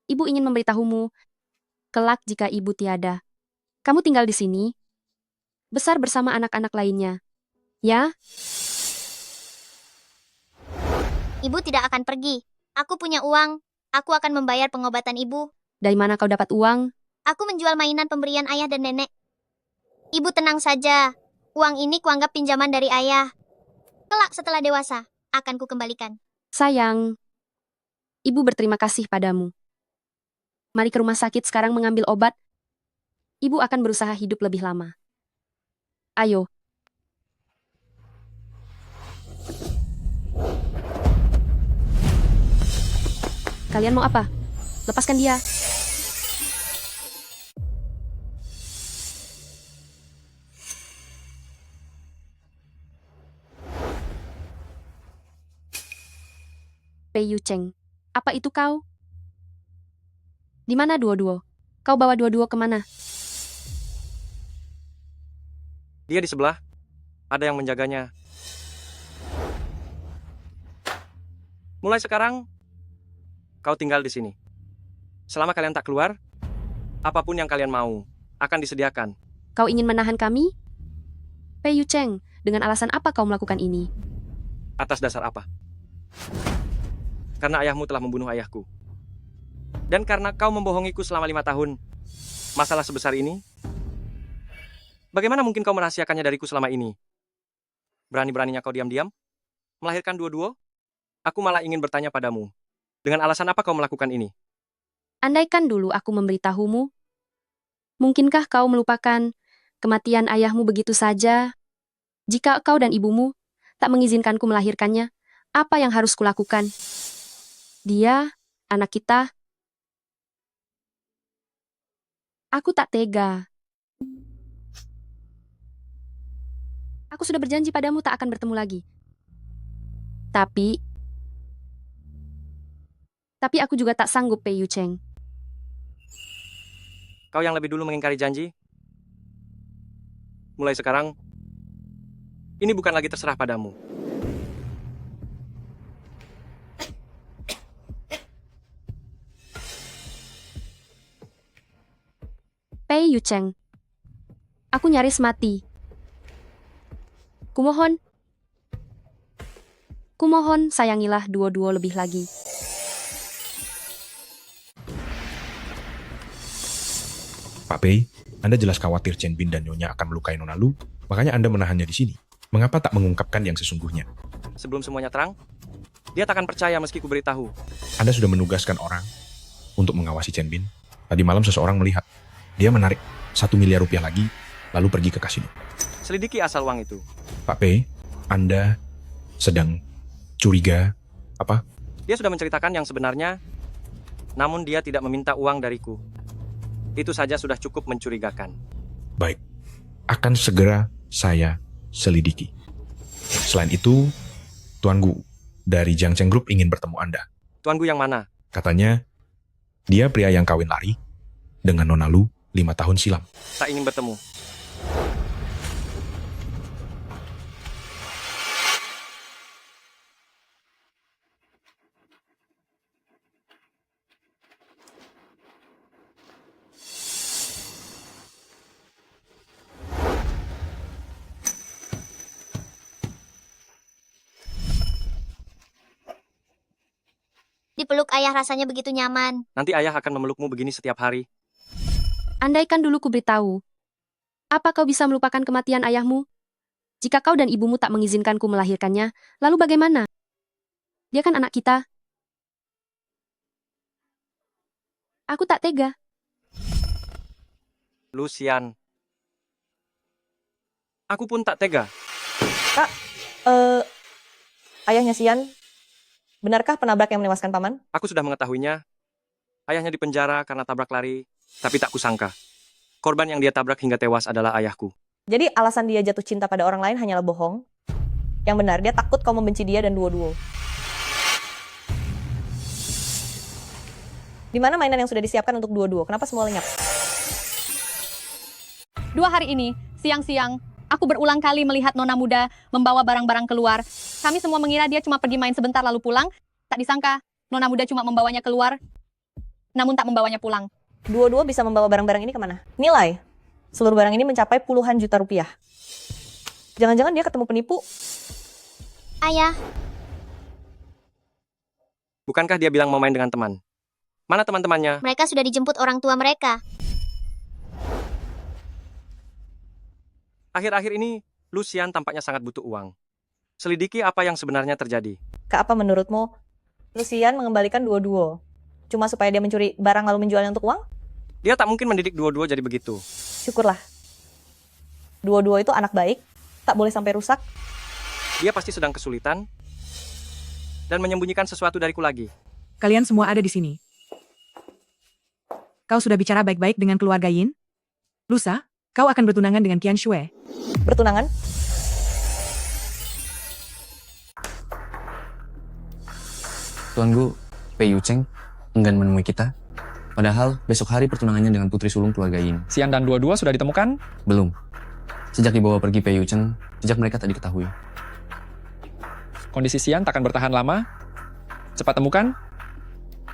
Ibu ingin memberitahumu, kelak jika ibu tiada, kamu tinggal di sini, besar bersama anak-anak lainnya. Ya? Ibu tidak akan pergi. Aku punya uang. Aku akan membayar pengobatan ibu. Dari mana kau dapat uang? Aku menjual mainan pemberian ayah dan nenek. Ibu tenang saja. Uang ini kuanggap pinjaman dari ayah. Kelak setelah dewasa, akan kukembalikan. Sayang, ibu berterima kasih padamu. Mari ke rumah sakit sekarang mengambil obat. Ibu akan berusaha hidup lebih lama. Ayo. Kalian mau apa? Lepaskan dia. Pei Yucheng, apa itu kau? Di mana Duo-Duo? Kau bawa Duo-Duo kemana? Dia di sebelah. Ada yang menjaganya. Mulai sekarang, kau tinggal di sini. Selama kalian tak keluar, apapun yang kalian mau akan disediakan. Kau ingin menahan kami? Pei Yucheng, dengan alasan apa kau melakukan ini? Atas dasar apa? Karena ayahmu telah membunuh ayahku. Dan karena kau membohongiku selama 5 tahun. Masalah sebesar ini, bagaimana mungkin kau merahasiakannya dariku selama ini? Berani-beraninya kau diam-diam? Melahirkan Duo-Duo? Aku malah ingin bertanya padamu. Dengan alasan apa kau melakukan ini? Andaikan dulu aku memberitahumu, mungkinkah kau melupakan kematian ayahmu begitu saja? Jika kau dan ibumu tak mengizinkanku melahirkannya, apa yang harus kulakukan? Dia, anak kita. Aku tak tega. Aku sudah berjanji padamu tak akan bertemu lagi. Tapi aku juga tak sanggup, Pei Yucheng. Kau yang lebih dulu mengingkari janji. Mulai sekarang, ini bukan lagi terserah padamu. Pei Yucheng, aku nyaris mati. Kumohon sayangilah Duo-Duo lebih lagi. Pak Pei, Anda jelas khawatir Chen Bin dan Nyonya akan melukai Nona Lu, makanya Anda menahannya di sini. Mengapa tak mengungkapkan yang sesungguhnya? Sebelum semuanya terang, dia takkan percaya meski kuberitahu. Anda sudah menugaskan orang untuk mengawasi Chen Bin. Tadi malam seseorang melihat dia menarik 1 miliar rupiah lagi, lalu pergi ke kasino. Selidiki asal uang itu. Pak Pei, Anda sedang curiga apa? Dia sudah menceritakan yang sebenarnya, namun dia tidak meminta uang dariku. Itu saja sudah cukup mencurigakan. Baik, akan segera saya selidiki. Selain itu, Tuan Gu dari Jiang Cheng Group ingin bertemu Anda. Tuan Gu yang mana? Katanya, dia pria yang kawin lari dengan Nona Lu 5 tahun silam. Tak ingin bertemu. Dipeluk ayah rasanya begitu nyaman. Nanti ayah akan memelukmu begini setiap hari. Andaikan dulu kuberitahu, apa kau bisa melupakan kematian ayahmu? Jika kau dan ibumu tak mengizinkanku melahirkannya, lalu bagaimana? Dia kan anak kita. Aku tak tega. Lucian. Aku pun tak tega. Kak, ayahnya Xian, benarkah penabrak yang menewaskan paman? Aku sudah mengetahuinya. Ayahnya dipenjara karena tabrak lari, tapi tak kusangka. Korban yang dia tabrak hingga tewas adalah ayahku. Jadi alasan dia jatuh cinta pada orang lain hanyalah bohong. Yang benar, dia takut kau membenci dia dan Duo-Duo. Di mana mainan yang sudah disiapkan untuk Duo-Duo? Kenapa semua lenyap? 2 hari ini, siang-siang, aku berulang kali melihat nona muda membawa barang-barang keluar. Kami semua mengira dia cuma pergi main sebentar lalu pulang. Tak disangka, nona muda cuma membawanya keluar, namun tak membawanya pulang. Duo-Duo bisa membawa barang-barang ini kemana? Nilai seluruh barang ini mencapai puluhan juta rupiah. Jangan-jangan dia ketemu penipu. Ayah, Bukankah dia bilang mau main dengan teman? Mana teman-temannya? mereka sudah dijemput orang tua mereka. Akhir-akhir ini, Lucian tampaknya sangat butuh uang. Selidiki apa yang sebenarnya terjadi. Kak, apa menurutmu Lucian mengembalikan Duo-Duo cuma supaya dia mencuri barang lalu menjualnya untuk uang? Dia tak mungkin mendidik Duo-Duo jadi begitu. Syukurlah. Duo-Duo itu anak baik, tak boleh sampai rusak. Dia pasti sedang kesulitan dan menyembunyikan sesuatu dariku lagi. Kalian semua ada di sini. Kau sudah bicara baik-baik dengan keluarga Yin? Lusa, kau akan bertunangan dengan Qian Shue. Bertunangan? Tuan Gu, Pei Yucheng enggan menemui kita. Padahal besok hari pertunangannya dengan putri sulung keluarga Yin. Xian dan Duo-Duo sudah ditemukan? Belum. Sejak dibawa pergi Pei Yucheng, jejak mereka tak diketahui. Kondisi Xian takkan bertahan lama. Cepat temukan.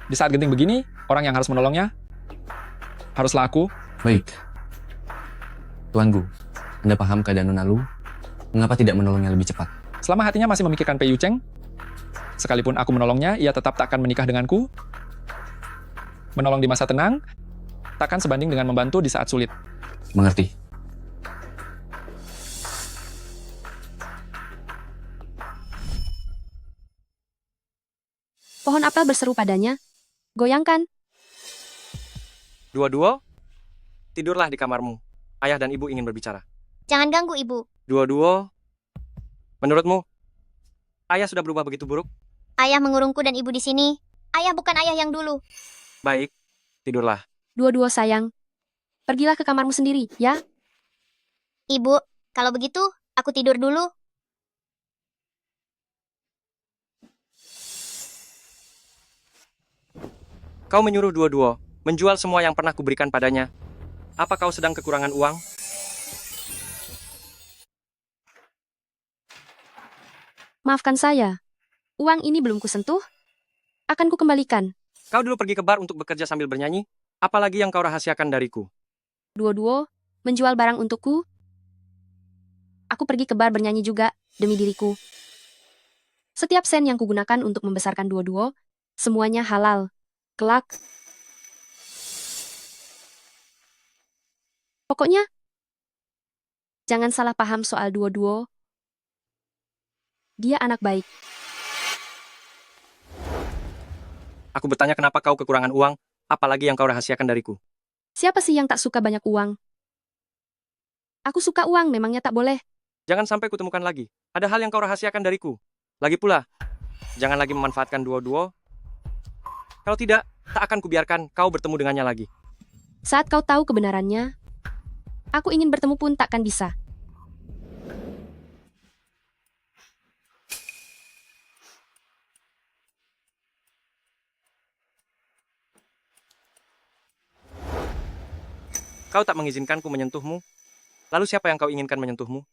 Di saat genting begini, orang yang harus menolongnya haruslah aku. Baik. Tuan Gu, Anda paham keadaan Nona Lu? Mengapa tidak menolongnya lebih cepat? Selama hatinya masih memikirkan Pei Yucheng, sekalipun aku menolongnya, ia tetap tak akan menikah denganku. Menolong di masa tenang, takkan sebanding dengan membantu di saat sulit. Mengerti. Pohon apel berseru padanya. Goyangkan. Duo-Duo, tidurlah di kamarmu. Ayah dan ibu ingin berbicara. Jangan ganggu ibu. Duo-Duo, menurutmu, ayah sudah berubah begitu buruk? Ayah mengurungku dan ibu di sini. Ayah bukan ayah yang dulu. Baik, tidurlah. Duo-Duo sayang. Pergilah ke kamarmu sendiri, ya? Ibu, kalau begitu, aku tidur dulu. Kau menyuruh Duo-Duo menjual semua yang pernah kuberikan padanya. Apa kau sedang kekurangan uang? Maafkan saya. Uang ini belum kusentuh. Akan kukembalikan. Kau dulu pergi ke bar untuk bekerja sambil bernyanyi? Apalagi yang kau rahasiakan dariku? Duo-duo menjual barang untukku. Aku pergi ke bar bernyanyi juga demi diriku. Setiap sen yang kugunakan untuk membesarkan Duo-duo, semuanya halal. Kelak. Pokoknya, jangan salah paham soal Duo-duo. Dia anak baik. Aku bertanya kenapa kau kekurangan uang, apalagi yang kau rahasiakan dariku. Siapa sih yang tak suka banyak uang? Aku suka uang, memangnya tak boleh. Jangan sampai kutemukan lagi. Ada hal yang kau rahasiakan dariku. Lagi pula, jangan lagi memanfaatkan Duo-duo. Kalau tidak, tak akan kubiarkan kau bertemu dengannya lagi. Saat kau tahu kebenarannya, aku ingin bertemu pun takkan bisa. Kau tak mengizinkanku menyentuhmu. Lalu siapa yang kau inginkan menyentuhmu?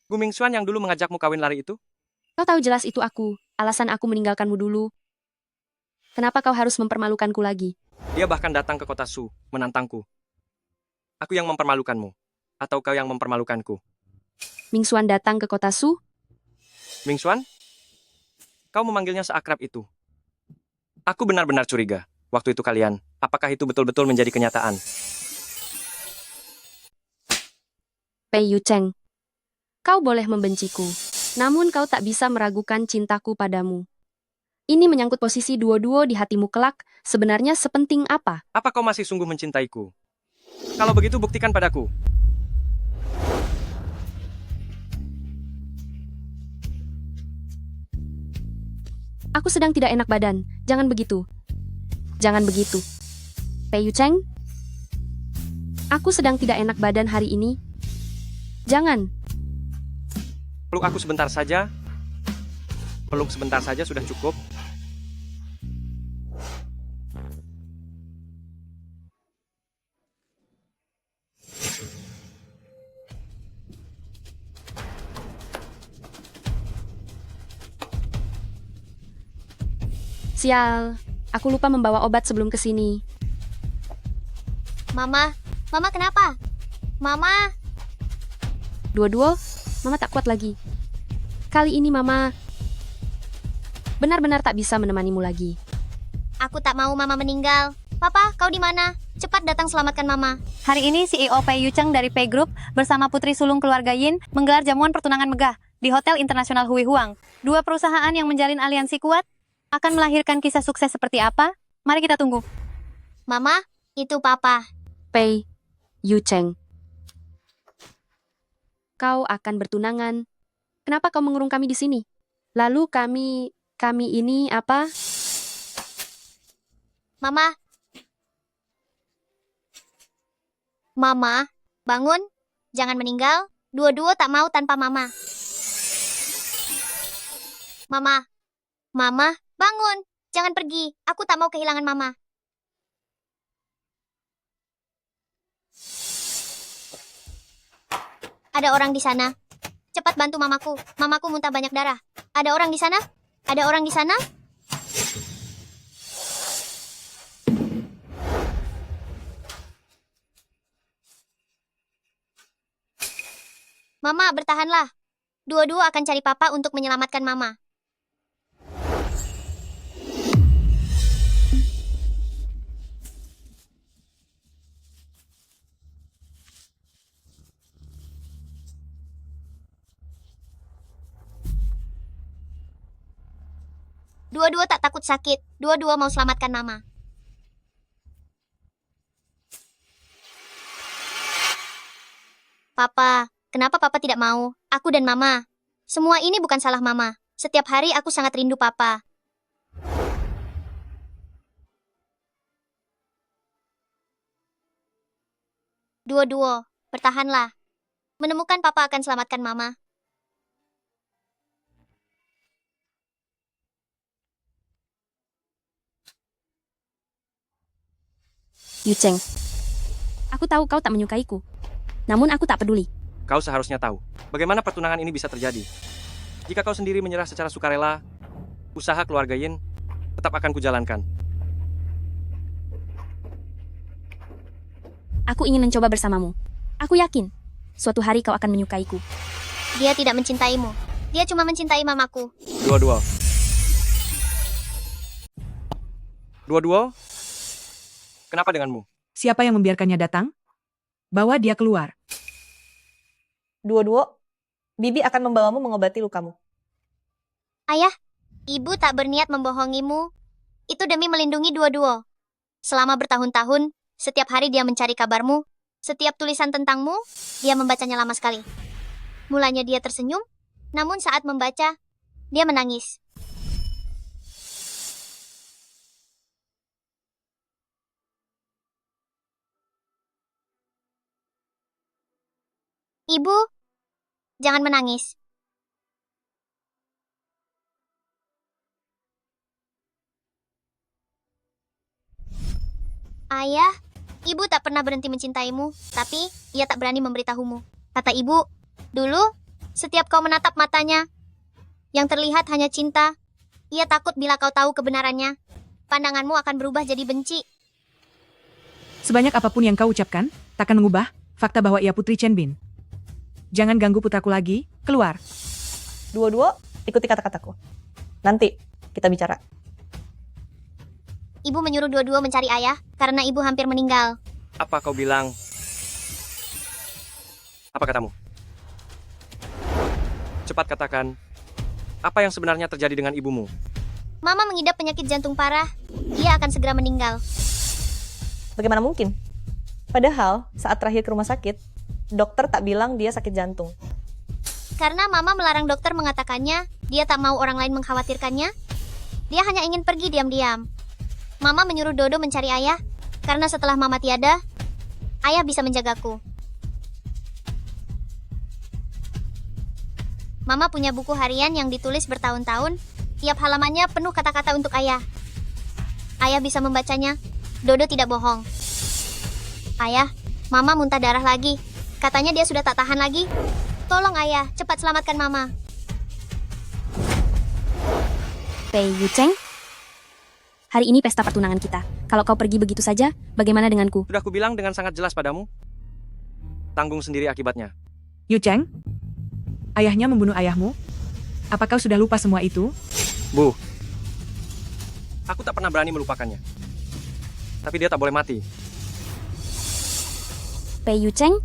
Gu Mingxuan yang dulu mengajakmu kawin lari itu? Kau tahu jelas itu aku, alasan aku meninggalkanmu dulu. Kenapa kau harus mempermalukanku lagi? Dia bahkan datang ke kota Su, menantangku. Aku yang mempermalukanmu, atau kau yang mempermalukanku? Mingxuan datang ke kota Su? Mingxuan? Kau memanggilnya seakrab itu. Aku benar-benar curiga. Waktu itu kalian, apakah itu betul-betul menjadi kenyataan? Pei Yucheng, kau boleh membenciku, namun kau tak bisa meragukan cintaku padamu. Ini menyangkut posisi Duo-duo di hatimu kelak, sebenarnya sepenting apa? Apa kau masih sungguh mencintaiku? Kalau begitu buktikan padaku. Aku sedang tidak enak badan, jangan begitu. Jangan begitu. Pei Yucheng, aku sedang tidak enak badan hari ini. Jangan. Peluk aku sebentar saja. Peluk sebentar saja sudah cukup. Sial, aku lupa membawa obat sebelum kesini. Mama, Mama kenapa? Mama, Duo-duo, Mama tak kuat lagi. Kali ini Mama benar-benar tak bisa menemanimu lagi. aku tak mau Mama meninggal. Papa, kau di mana? Cepat datang selamatkan Mama. Hari ini CEO Pei Yucheng dari Pei Group bersama putri sulung keluarga Yin menggelar jamuan pertunangan megah di Hotel Internasional Hui Huang. Dua perusahaan yang menjalin aliansi kuat akan melahirkan kisah sukses seperti apa? Mari kita tunggu. Mama, itu Papa. Pei Yucheng, kau akan bertunangan. Kenapa kau mengurung kami di sini? Lalu kami ini apa? Mama. Mama, bangun. Jangan meninggal. Duo-duo tak mau tanpa Mama. Mama. Mama, bangun. Jangan pergi. Aku tak mau kehilangan Mama. Ada orang di sana. Cepat bantu mamaku. Mamaku muntah banyak darah. Ada orang di sana? Ada orang di sana? Mama, bertahanlah. Duo-duo akan cari papa untuk menyelamatkan Mama. Dua-dua tak takut sakit. Dua-dua mau selamatkan Mama. Papa, kenapa Papa tidak mau? Aku dan Mama. Semua ini bukan salah Mama. Setiap hari aku sangat rindu Papa. Dua-dua, bertahanlah. Menemukan Papa akan selamatkan Mama. Yu Cheng, aku tahu kau tak menyukaiku. Namun aku tak peduli. Kau seharusnya tahu bagaimana pertunangan ini bisa terjadi. Jika kau sendiri menyerah secara sukarela, usaha keluarga Yin tetap akan kujalankan. Aku ingin mencoba bersamamu. Aku yakin, suatu hari kau akan menyukaiku. Dia tidak mencintaimu. Dia cuma mencintai mamaku. Dua-dua. Dua-dua? Kenapa denganmu? Siapa yang membiarkannya datang? Bawa dia keluar. Dua-dua, Bibi akan membawamu mengobati lukamu. Ayah, ibu tak berniat membohongimu. Itu demi melindungi dua-dua. Selama bertahun-tahun, setiap hari dia mencari kabarmu. Setiap tulisan tentangmu, dia membacanya lama sekali. Mulanya dia tersenyum, namun saat membaca, dia menangis. Ibu, jangan menangis. Ayah, ibu tak pernah berhenti mencintaimu, tapi ia tak berani memberitahumu. Kata ibu, dulu, setiap kau menatap matanya, yang terlihat hanya cinta, ia takut bila kau tahu kebenarannya, pandanganmu akan berubah jadi benci. Sebanyak apapun yang kau ucapkan, takkan mengubah fakta bahwa ia putri Chen Bin. Jangan ganggu putraku lagi, keluar. Dua-dua, ikuti kata-kataku. Nanti kita bicara. Ibu menyuruh dua-dua mencari ayah, karena ibu hampir meninggal. Apa kau bilang? Apa katamu? Cepat katakan, apa yang sebenarnya terjadi dengan ibumu? Mama mengidap penyakit jantung parah, dia akan segera meninggal. Bagaimana mungkin? Padahal saat terakhir ke rumah sakit, dokter tak bilang dia sakit jantung. Karena mama melarang dokter mengatakannya, dia tak mau orang lain mengkhawatirkannya. Dia hanya ingin pergi diam-diam. Mama menyuruh Dodo mencari ayah, karena setelah mama tiada, ayah bisa menjagaku. Mama punya buku harian yang ditulis bertahun-tahun, tiap halamannya penuh kata-kata untuk ayah. Ayah bisa membacanya, Dodo tidak bohong. Ayah, mama muntah darah lagi. Katanya dia sudah tak tahan lagi. Tolong ayah, cepat selamatkan mama. Pei Yu Cheng, hari ini pesta pertunangan kita. Kalau kau pergi begitu saja, bagaimana denganku? Sudah kubilang dengan sangat jelas padamu. Tanggung sendiri akibatnya. Yu Cheng, ayahnya membunuh ayahmu? Apa kau sudah lupa semua itu? Bu, aku tak pernah berani melupakannya. Tapi dia tak boleh mati. Pei Yu Cheng,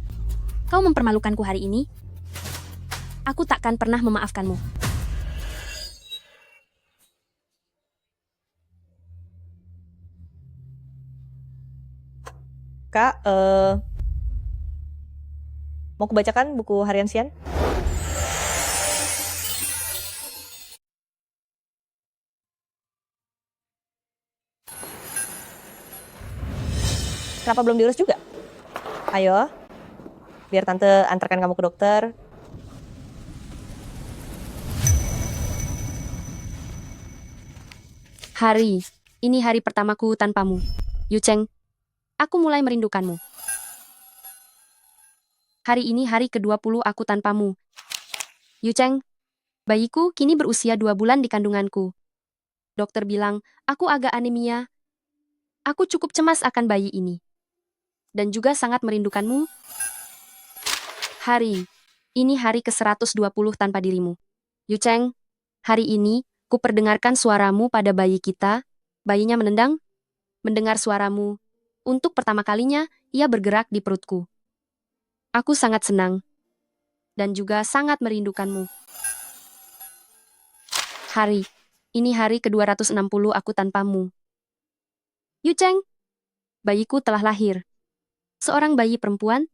kau mempermalukanku hari ini. Aku takkan pernah memaafkanmu. Kak, mau kubacakan buku harian Sian? Kenapa belum diurus juga? Ayo, biar tante antarkan kamu ke dokter. Hari, ini hari pertamaku tanpamu. Yu Cheng, aku mulai merindukanmu. Hari ini hari ke-20 aku tanpamu. Yu Cheng, bayiku kini berusia 2 bulan di kandunganku. Dokter bilang, aku agak anemia. Aku cukup cemas akan bayi ini. Dan juga sangat merindukanmu. Hari, ini hari ke-120 tanpa dirimu. Yu Cheng, hari ini, ku perdengarkan suaramu pada bayi kita. Bayinya menendang. Mendengar suaramu. Untuk pertama kalinya, ia bergerak di perutku. Aku sangat senang. Dan juga sangat merindukanmu. Hari, ini hari ke-260 aku tanpamu. Yu Cheng, bayiku telah lahir. Seorang bayi perempuan,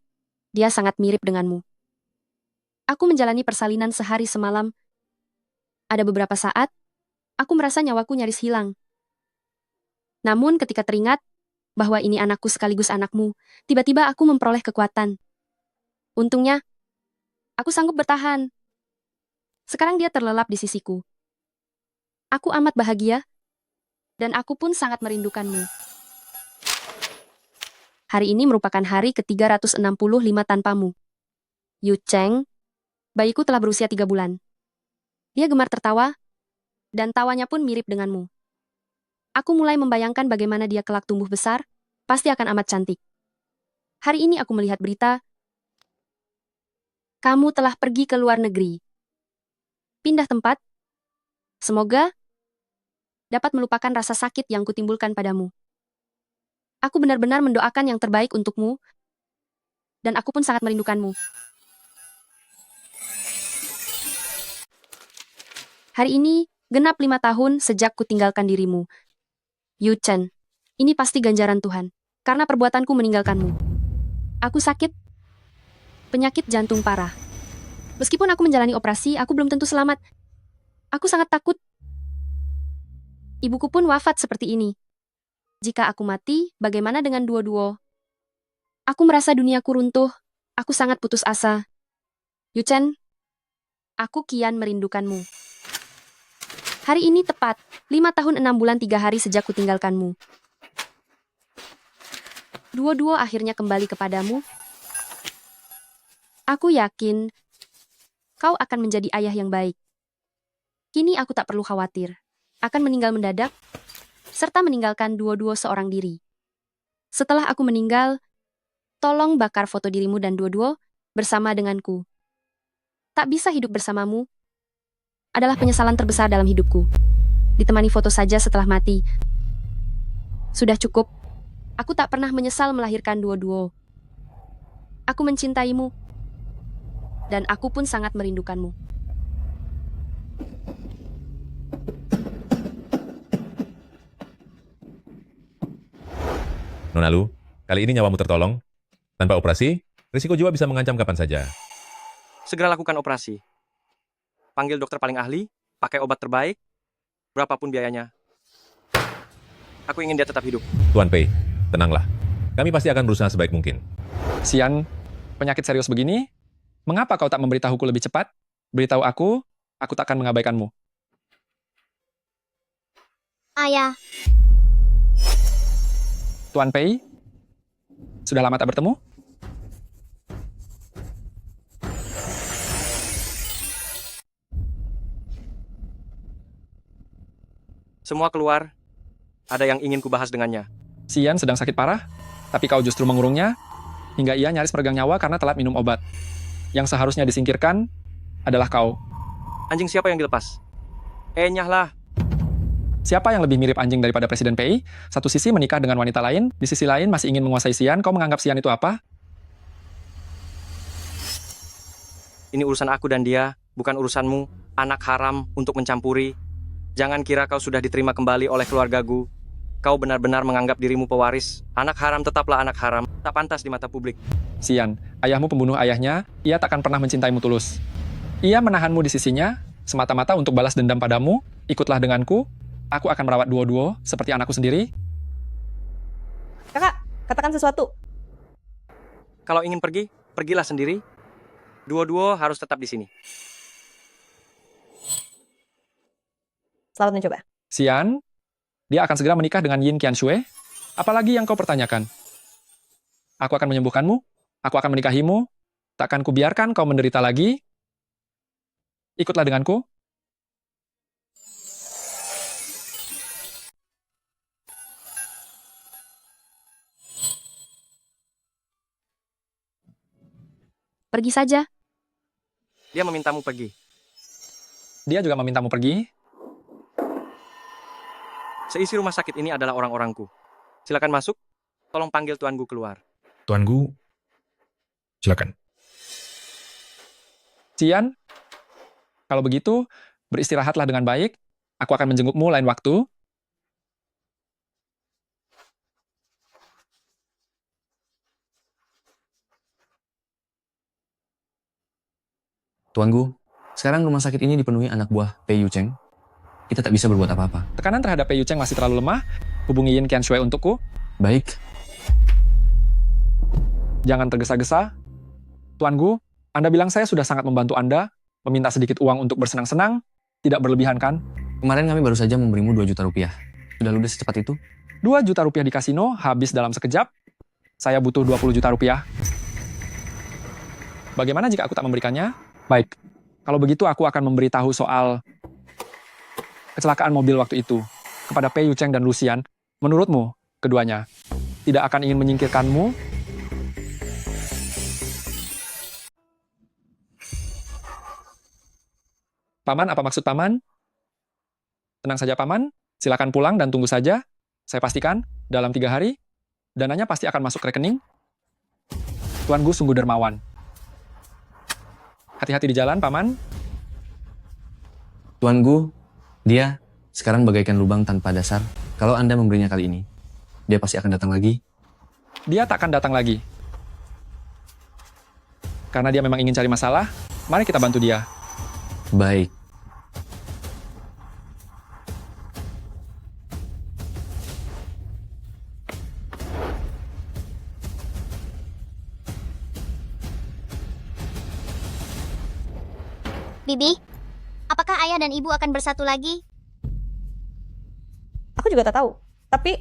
dia sangat mirip denganmu. Aku menjalani persalinan sehari semalam. Ada beberapa saat, aku merasa nyawaku nyaris hilang. Namun ketika teringat bahwa ini anakku sekaligus anakmu, tiba-tiba aku memperoleh kekuatan. Untungnya, aku sanggup bertahan. Sekarang dia terlelap di sisiku. Aku amat bahagia, dan aku pun sangat merindukanmu. Hari ini merupakan hari ke-365 tanpamu. Yu Cheng, bayiku telah berusia 3 bulan. Dia gemar tertawa, dan tawanya pun mirip denganmu. Aku mulai membayangkan bagaimana dia kelak tumbuh besar, pasti akan amat cantik. Hari ini aku melihat berita, kamu telah pergi ke luar negeri. Pindah tempat? Semoga dapat melupakan rasa sakit yang kutimbulkan padamu. Aku benar-benar mendoakan yang terbaik untukmu, dan aku pun sangat merindukanmu. Hari ini, genap 5 tahun sejak kutinggalkan dirimu. Yu Chen, ini pasti ganjaran Tuhan, karena perbuatanku meninggalkanmu. Aku sakit, penyakit jantung parah. Meskipun aku menjalani operasi, aku belum tentu selamat. Aku sangat takut. Ibuku pun wafat seperti ini. Jika aku mati, bagaimana dengan duo-duo? Aku merasa duniaku runtuh. Aku sangat putus asa. Yu Chen, aku kian merindukanmu. Hari ini tepat 5 tahun 6 bulan 3 hari sejak kutinggalkanmu. Duo-duo akhirnya kembali kepadamu. Aku yakin kau akan menjadi ayah yang baik. Kini aku tak perlu khawatir akan meninggal mendadak, serta meninggalkan duo-duo seorang diri. Setelah aku meninggal, tolong bakar foto dirimu dan duo-duo bersama denganku. Tak bisa hidup bersamamu adalah penyesalan terbesar dalam hidupku. Ditemani foto saja setelah mati. Sudah cukup. Aku tak pernah menyesal melahirkan duo-duo. Aku mencintaimu, dan aku pun sangat merindukanmu. Nona Lu, kali ini nyawamu tertolong. Tanpa operasi, risiko jiwa bisa mengancam kapan saja. Segera lakukan operasi. Panggil dokter paling ahli, pakai obat terbaik, berapapun biayanya. Aku ingin dia tetap hidup. Tuan Pei, tenanglah. Kami pasti akan berusaha sebaik mungkin. Xian, penyakit serius begini, mengapa kau tak memberitahuku lebih cepat? Beritahu aku tak akan mengabaikanmu. Ayah, Tuan Pei, sudah lama tak bertemu? Semua keluar. Ada yang ingin kubahas dengannya. Xian sedang sakit parah, tapi kau justru mengurungnya, hingga ia nyaris meregang nyawa karena telat minum obat. Yang seharusnya disingkirkan adalah kau. Anjing siapa yang dilepas? Nyahlah. Siapa yang lebih mirip anjing daripada Presiden Pei? Satu sisi menikah dengan wanita lain, di sisi lain masih ingin menguasai Xian. Kau menganggap Xian itu apa? Ini urusan aku dan dia, bukan urusanmu. Anak haram untuk mencampuri. Jangan kira kau sudah diterima kembali oleh keluargaku. Kau benar-benar menganggap dirimu pewaris. Anak haram tetaplah anak haram. Tak pantas di mata publik. Xian, ayahmu pembunuh ayahnya, ia takkan pernah mencintaimu tulus. Ia menahanmu di sisinya, semata-mata untuk balas dendam padamu. Ikutlah denganku, aku akan merawat duo-duo seperti anakku sendiri. Kakak, katakan sesuatu. Kalau ingin pergi, pergilah sendiri. Duo-duo harus tetap di sini. Selamat mencoba. Xian, dia akan segera menikah dengan Yin Qianxue. Apalagi yang kau pertanyakan? Aku akan menyembuhkanmu, aku akan menikahimu, takkan kubiarkan kau menderita lagi. Ikutlah denganku. Pergi saja. Dia memintamu pergi. Dia juga memintamu pergi. Seisi rumah sakit ini adalah orang-orangku. Silakan masuk. Tolong panggil Tuan Gu keluar. Tuan Gu, silakan. Xian, kalau begitu, beristirahatlah dengan baik. Aku akan menjengukmu lain waktu. Tuan Gu, sekarang rumah sakit ini dipenuhi anak buah Pei Yu Cheng. Kita tak bisa berbuat apa-apa. Tekanan terhadap Pei Yu Cheng masih terlalu lemah. Hubungi Yin Qianxue untukku. Baik. Jangan tergesa-gesa. Tuan Gu, Anda bilang saya sudah sangat membantu Anda, meminta sedikit uang untuk bersenang-senang. Tidak berlebihan kan? Kemarin kami baru saja memberimu 2 juta rupiah. Sudah ludes secepat itu? 2 juta rupiah di kasino habis dalam sekejap. Saya butuh 20 juta rupiah. Bagaimana jika aku tak memberikannya? Baik. Kalau begitu aku akan memberitahu soal kecelakaan mobil waktu itu kepada Pei Yucheng dan Lucian. Menurutmu, keduanya tidak akan ingin menyingkirkanmu? Paman, apa maksud Paman? Tenang saja, Paman. Silakan pulang dan tunggu saja. Saya pastikan, dalam 3 hari, dananya pasti akan masuk ke rekening. Tuan Gu sungguh dermawan. Hati-hati di jalan, Paman. Tuan Gu, dia sekarang bagaikan lubang tanpa dasar. Kalau Anda memberinya kali ini, dia pasti akan datang lagi. Dia tak akan datang lagi. Karena dia memang ingin cari masalah, mari kita bantu dia. Baik. Bibi, apakah ayah dan ibu akan bersatu lagi? Aku juga tak tahu. Tapi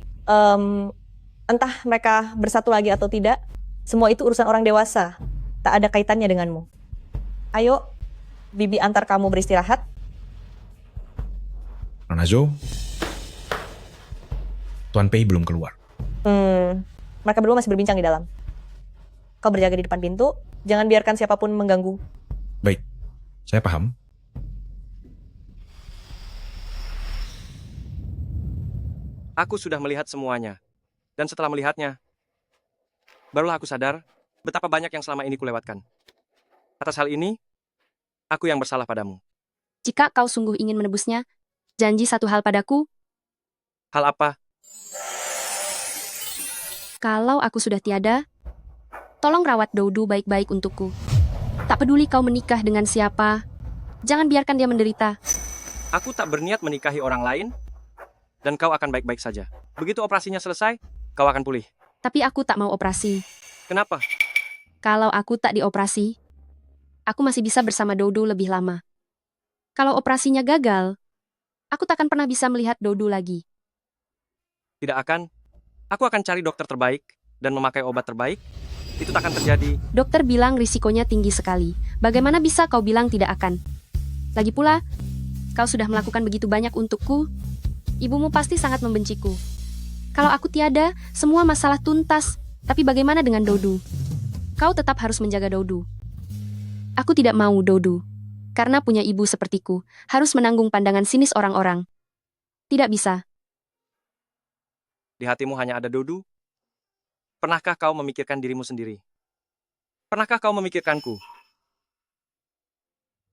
entah mereka bersatu lagi atau tidak, semua itu urusan orang dewasa. Tak ada kaitannya denganmu. Ayo, Bibi antar kamu beristirahat. Nona Zhou, Tuan Pei belum keluar. Mereka berdua masih berbincang di dalam. Kau berjaga di depan pintu, jangan biarkan siapapun mengganggu. Baik, saya paham. Aku sudah melihat semuanya. Dan setelah melihatnya, barulah aku sadar betapa banyak yang selama ini kulewatkan. Atas hal ini, aku yang bersalah padamu. Jika kau sungguh ingin menebusnya, janji satu hal padaku. Hal apa? Kalau aku sudah tiada, tolong rawat Doudu baik-baik untukku. Tak peduli kau menikah dengan siapa, jangan biarkan dia menderita. Aku tak berniat menikahi orang lain, dan kau akan baik-baik saja. Begitu operasinya selesai, kau akan pulih. Tapi aku tak mau operasi. Kenapa? Kalau aku tak dioperasi, aku masih bisa bersama Doudu lebih lama. Kalau operasinya gagal, aku tak akan pernah bisa melihat Doudu lagi. Tidak akan. Aku akan cari dokter terbaik dan memakai obat terbaik. Itu tak akan terjadi. Dokter bilang risikonya tinggi sekali. Bagaimana bisa kau bilang tidak akan? Lagi pula, kau sudah melakukan begitu banyak untukku. Ibumu pasti sangat membenciku. Kalau aku tiada, semua masalah tuntas. Tapi bagaimana dengan Doudu? Kau tetap harus menjaga Doudu. Aku tidak mau Doudu. Karena punya ibu sepertiku, harus menanggung pandangan sinis orang-orang. Tidak bisa. Di hatimu hanya ada Doudu? Pernahkah kau memikirkan dirimu sendiri? Pernahkah kau memikirkanku?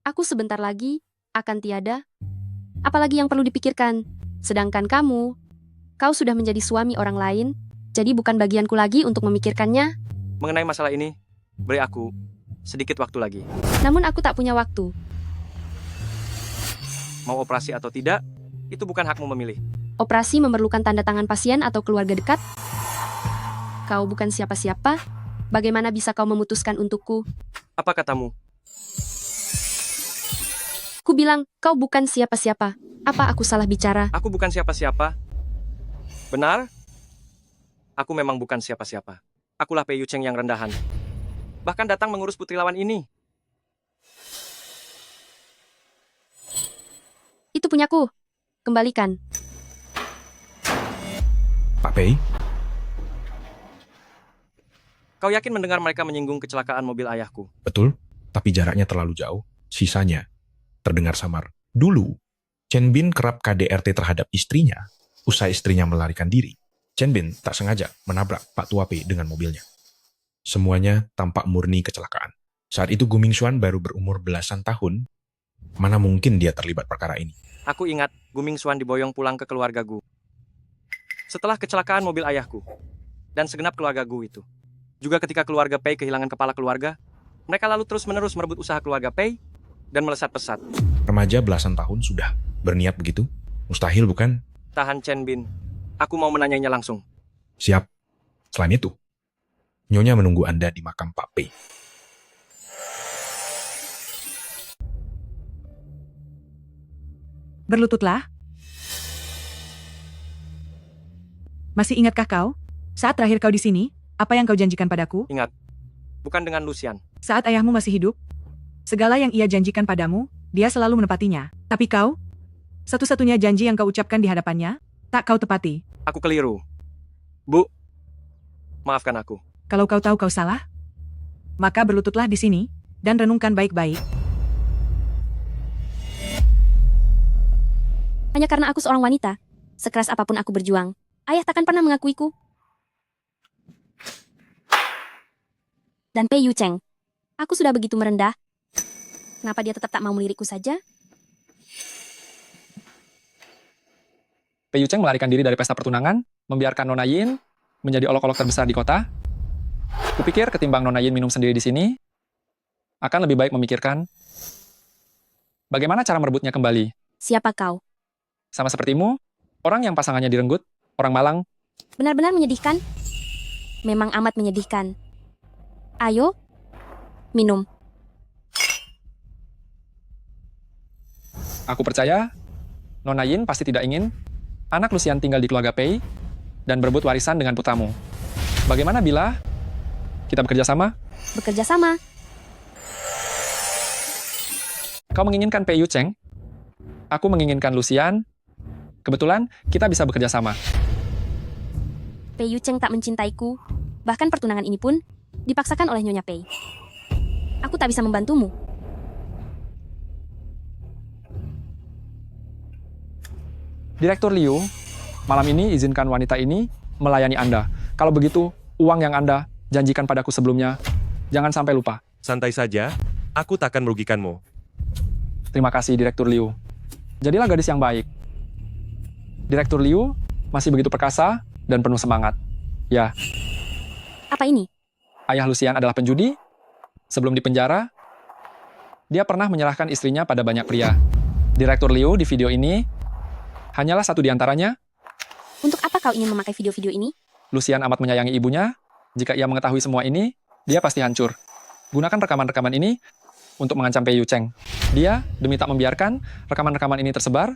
Aku sebentar lagi akan tiada. Apalagi yang perlu dipikirkan? Sedangkan kamu, kau sudah menjadi suami orang lain, jadi bukan bagianku lagi untuk memikirkannya. Mengenai masalah ini, beri aku sedikit waktu lagi. Namun aku tak punya waktu. Mau operasi atau tidak, itu bukan hakmu memilih. Operasi memerlukan tanda tangan pasien atau keluarga dekat. Kau bukan siapa-siapa. Bagaimana bisa kau memutuskan untukku? Apa katamu? Ku bilang, kau bukan siapa-siapa. Apa aku salah bicara? Aku bukan siapa-siapa. Benar? Aku memang bukan siapa-siapa. Akulah Pei Yucheng yang rendahan. Bahkan datang mengurus putri lawan ini. Itu punyaku. Kembalikan. Pak Pei, Kau yakin mendengar mereka menyinggung kecelakaan mobil ayahku? betul, tapi jaraknya terlalu jauh. Sisanya terdengar samar. Dulu, Chen Bin kerap KDRT terhadap istrinya, usai istrinya melarikan diri. Chen Bin tak sengaja menabrak Pak Tua Pei dengan mobilnya. Semuanya tampak murni kecelakaan. Saat itu Gu Mingxuan baru berumur belasan tahun. Mana mungkin dia terlibat perkara ini? Aku ingat Gu Mingxuan diboyong pulang ke keluarga Gu. Setelah kecelakaan mobil ayahku, dan segenap keluarga Gu itu. Juga ketika keluarga Pei kehilangan kepala keluarga, mereka lalu terus-menerus merebut usaha keluarga Pei dan melesat pesat. Remaja belasan tahun sudah berniat begitu? Mustahil bukan? Tahan Chen Bin, aku mau menanyainya langsung. Siap. Selain itu, Nyonya menunggu Anda di makam Pak Pei. Berlututlah. Masih ingatkah kau? Saat terakhir kau di sini, Apa yang kau janjikan padaku? Ingat, bukan dengan Lucian. Saat ayahmu masih hidup, segala yang ia janjikan padamu, dia selalu menepatinya. Tapi kau, satu-satunya janji yang kau ucapkan di hadapannya, tak kau tepati. Aku keliru. Bu, maafkan aku. Kalau kau tahu kau salah, maka berlututlah di sini, dan renungkan baik-baik. Hanya karena aku seorang wanita, sekeras apapun aku berjuang, ayah takkan pernah mengakuiku. Dan Pei Yu Cheng, aku sudah begitu merendah. Kenapa dia tetap tak mau melirikku saja? Pei Yu Cheng melarikan diri dari pesta pertunangan, membiarkan Nona Yin menjadi olok-olok terbesar di kota. Kupikir ketimbang Nona Yin minum sendiri di sini, akan lebih baik memikirkan bagaimana cara merebutnya kembali. Siapa kau? Sama sepertimu, orang yang pasangannya direnggut, orang malang. Benar-benar menyedihkan. Memang amat menyedihkan. Ayo, minum. Aku percaya, Nona Yin pasti tidak ingin anak Lucian tinggal di keluarga Pei dan berebut warisan dengan putramu. Bagaimana bila kita bekerja sama? Bekerja sama. Kau menginginkan Pei Yu Cheng, aku menginginkan Lucian. Kebetulan kita bisa bekerja sama. Pei Yu Cheng tak mencintaiku. Bahkan pertunangan ini pun dipaksakan oleh Nyonya Pei. Aku tak bisa membantumu. Direktur Liu, malam ini izinkan wanita ini melayani Anda. Kalau begitu, uang yang Anda janjikan padaku sebelumnya, jangan sampai lupa. Santai saja, aku takkan merugikanmu. Terima kasih, Direktur Liu. Jadilah gadis yang baik. Direktur Liu masih begitu perkasa dan penuh semangat. Ya, Apa ini? ayah Lucian adalah penjudi. Sebelum dipenjara, dia pernah menyerahkan istrinya pada banyak pria. Direktur Liu di video ini hanyalah satu di antaranya. Untuk apa kau ingin memakai video-video ini? Lucian amat menyayangi ibunya. Jika ia mengetahui semua ini, dia pasti hancur. Gunakan rekaman-rekaman ini untuk mengancam Pei Yu Cheng. Dia, demi tak membiarkan rekaman-rekaman ini tersebar,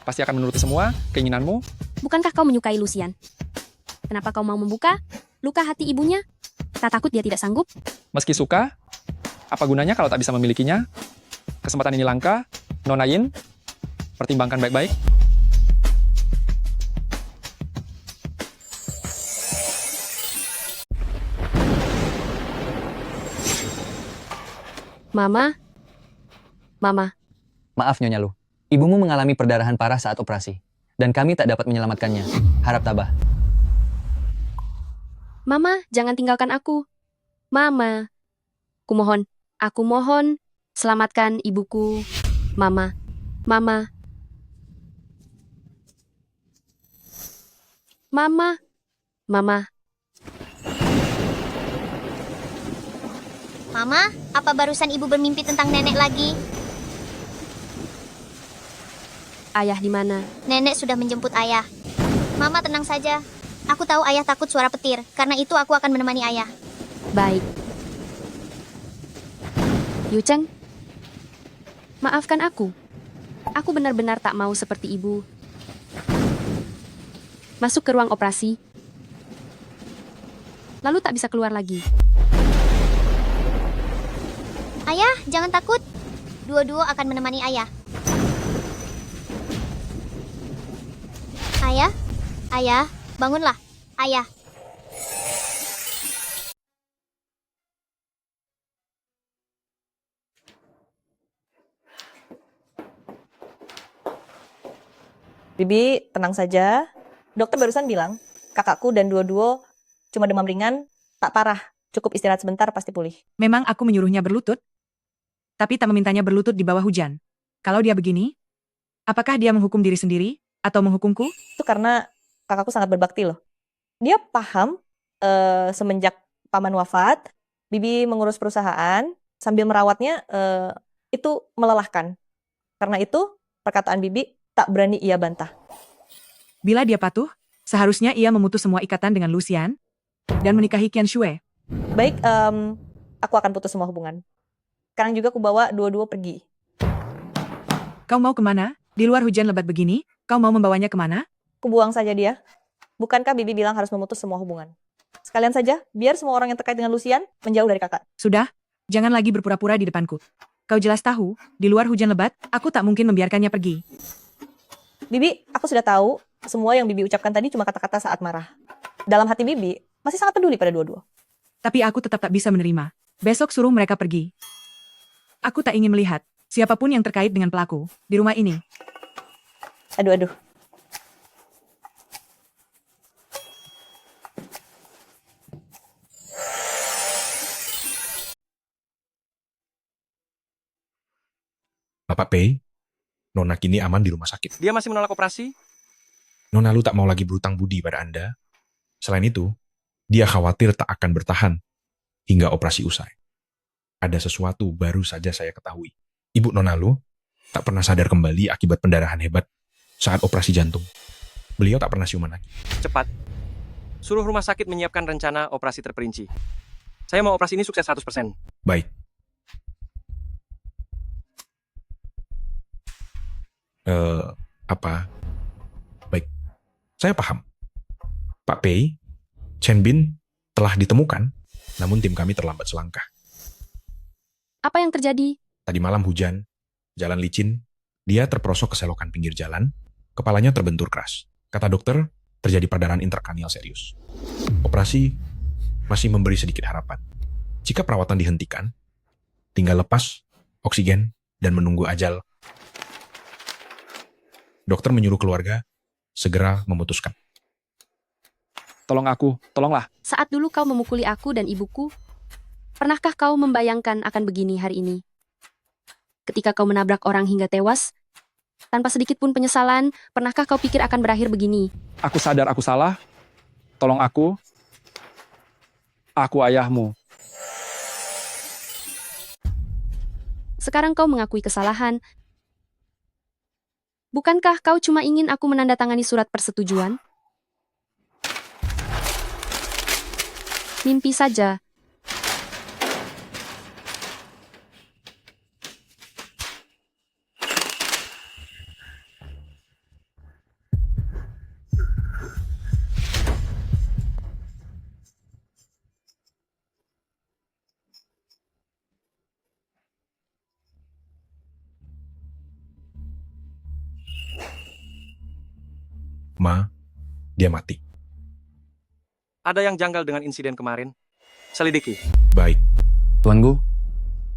pasti akan menuruti semua keinginanmu. Bukankah kau menyukai Lucian? Kenapa kau mau membuka luka hati ibunya? Tak takut dia tidak sanggup? Meski suka, apa gunanya kalau tak bisa memilikinya? Kesempatan ini langka, Nona Yin. Pertimbangkan baik-baik. Mama? Mama, Maaf Nyonya Lu, ibumu mengalami perdarahan parah saat operasi, dan kami tak dapat menyelamatkannya. Harap tabah. Mama, jangan tinggalkan aku. Mama, aku mohon, selamatkan ibuku. Mama, Mama. Mama, Mama. Mama, apa barusan ibu bermimpi tentang nenek lagi? Ayah di mana? Nenek sudah menjemput ayah. Mama tenang saja. Aku tahu ayah takut suara petir, karena itu aku akan menemani ayah. Baik. Yu Cheng, maafkan aku. Aku benar-benar tak mau seperti ibu. Masuk ke ruang operasi, lalu tak bisa keluar lagi. Ayah, jangan takut. Dua-dua akan menemani ayah. Ayah, bangunlah. Ayah. Bibi, tenang saja. Dokter barusan bilang, kakakku dan Duo-Duo cuma demam ringan, tak parah. Cukup istirahat sebentar, pasti pulih. Memang aku menyuruhnya berlutut, tapi tak memintanya berlutut di bawah hujan. Kalau dia begini, apakah dia menghukum diri sendiri atau menghukumku? Itu karena kakakku sangat berbakti loh. Dia paham semenjak paman wafat, Bibi mengurus perusahaan, sambil merawatnya itu melelahkan. Karena itu, perkataan Bibi tak berani ia bantah. Bila dia patuh, seharusnya ia memutus semua ikatan dengan Lucian dan menikahi Qian Shue. Baik, aku akan putus semua hubungan. Sekarang juga aku bawa Duo-Duo pergi. Kau mau kemana? Di luar hujan lebat begini, kau mau membawanya kemana? Kubuang saja dia. Bukankah Bibi bilang harus memutus semua hubungan? Sekalian saja, biar semua orang yang terkait dengan Lucian menjauh dari kakak. Sudah, jangan lagi berpura-pura di depanku. Kau jelas tahu, di luar hujan lebat, aku tak mungkin membiarkannya pergi. Bibi, aku sudah tahu semua yang Bibi ucapkan tadi cuma kata-kata saat marah. Dalam hati Bibi, masih sangat peduli pada dua-dua. Tapi aku tetap tak bisa menerima. Besok suruh mereka pergi. Aku tak ingin melihat siapapun yang terkait dengan pelaku di rumah ini. Aduh. Bapak Pei, Nona kini aman di rumah sakit. Dia masih menolak operasi? Nona Lu tak mau lagi berutang budi pada Anda. Selain itu, dia khawatir tak akan bertahan hingga operasi usai. Ada sesuatu baru saja saya ketahui. Ibu Nona Lu tak pernah sadar kembali akibat pendarahan hebat saat operasi jantung. Beliau tak pernah siuman lagi. Cepat. Suruh rumah sakit menyiapkan rencana operasi terperinci. Saya mau operasi ini sukses 100%. Baik. Baik. Saya paham. Pak Pei, Chen Bin telah ditemukan, namun tim kami terlambat selangkah. Apa yang terjadi? Tadi malam hujan, jalan licin, dia terperosok ke selokan pinggir jalan, kepalanya terbentur keras. Kata dokter, terjadi perdarahan intrakranial serius. Operasi masih memberi sedikit harapan. Jika perawatan dihentikan, tinggal lepas oksigen dan menunggu ajal. Dokter menyuruh keluarga segera memutuskan. Tolong aku, tolonglah. Saat dulu kau memukuli aku dan ibuku, pernahkah kau membayangkan akan begini hari ini? Ketika kau menabrak orang hingga tewas, tanpa sedikit pun penyesalan, pernahkah kau pikir akan berakhir begini? Aku sadar aku salah. Tolong aku. Aku ayahmu. Sekarang kau mengakui kesalahan. Bukankah kau cuma ingin aku menandatangani surat persetujuan? Mimpi saja. Ma, dia mati. Ada yang janggal dengan insiden kemarin. Selidiki. Baik. Tuan Gu,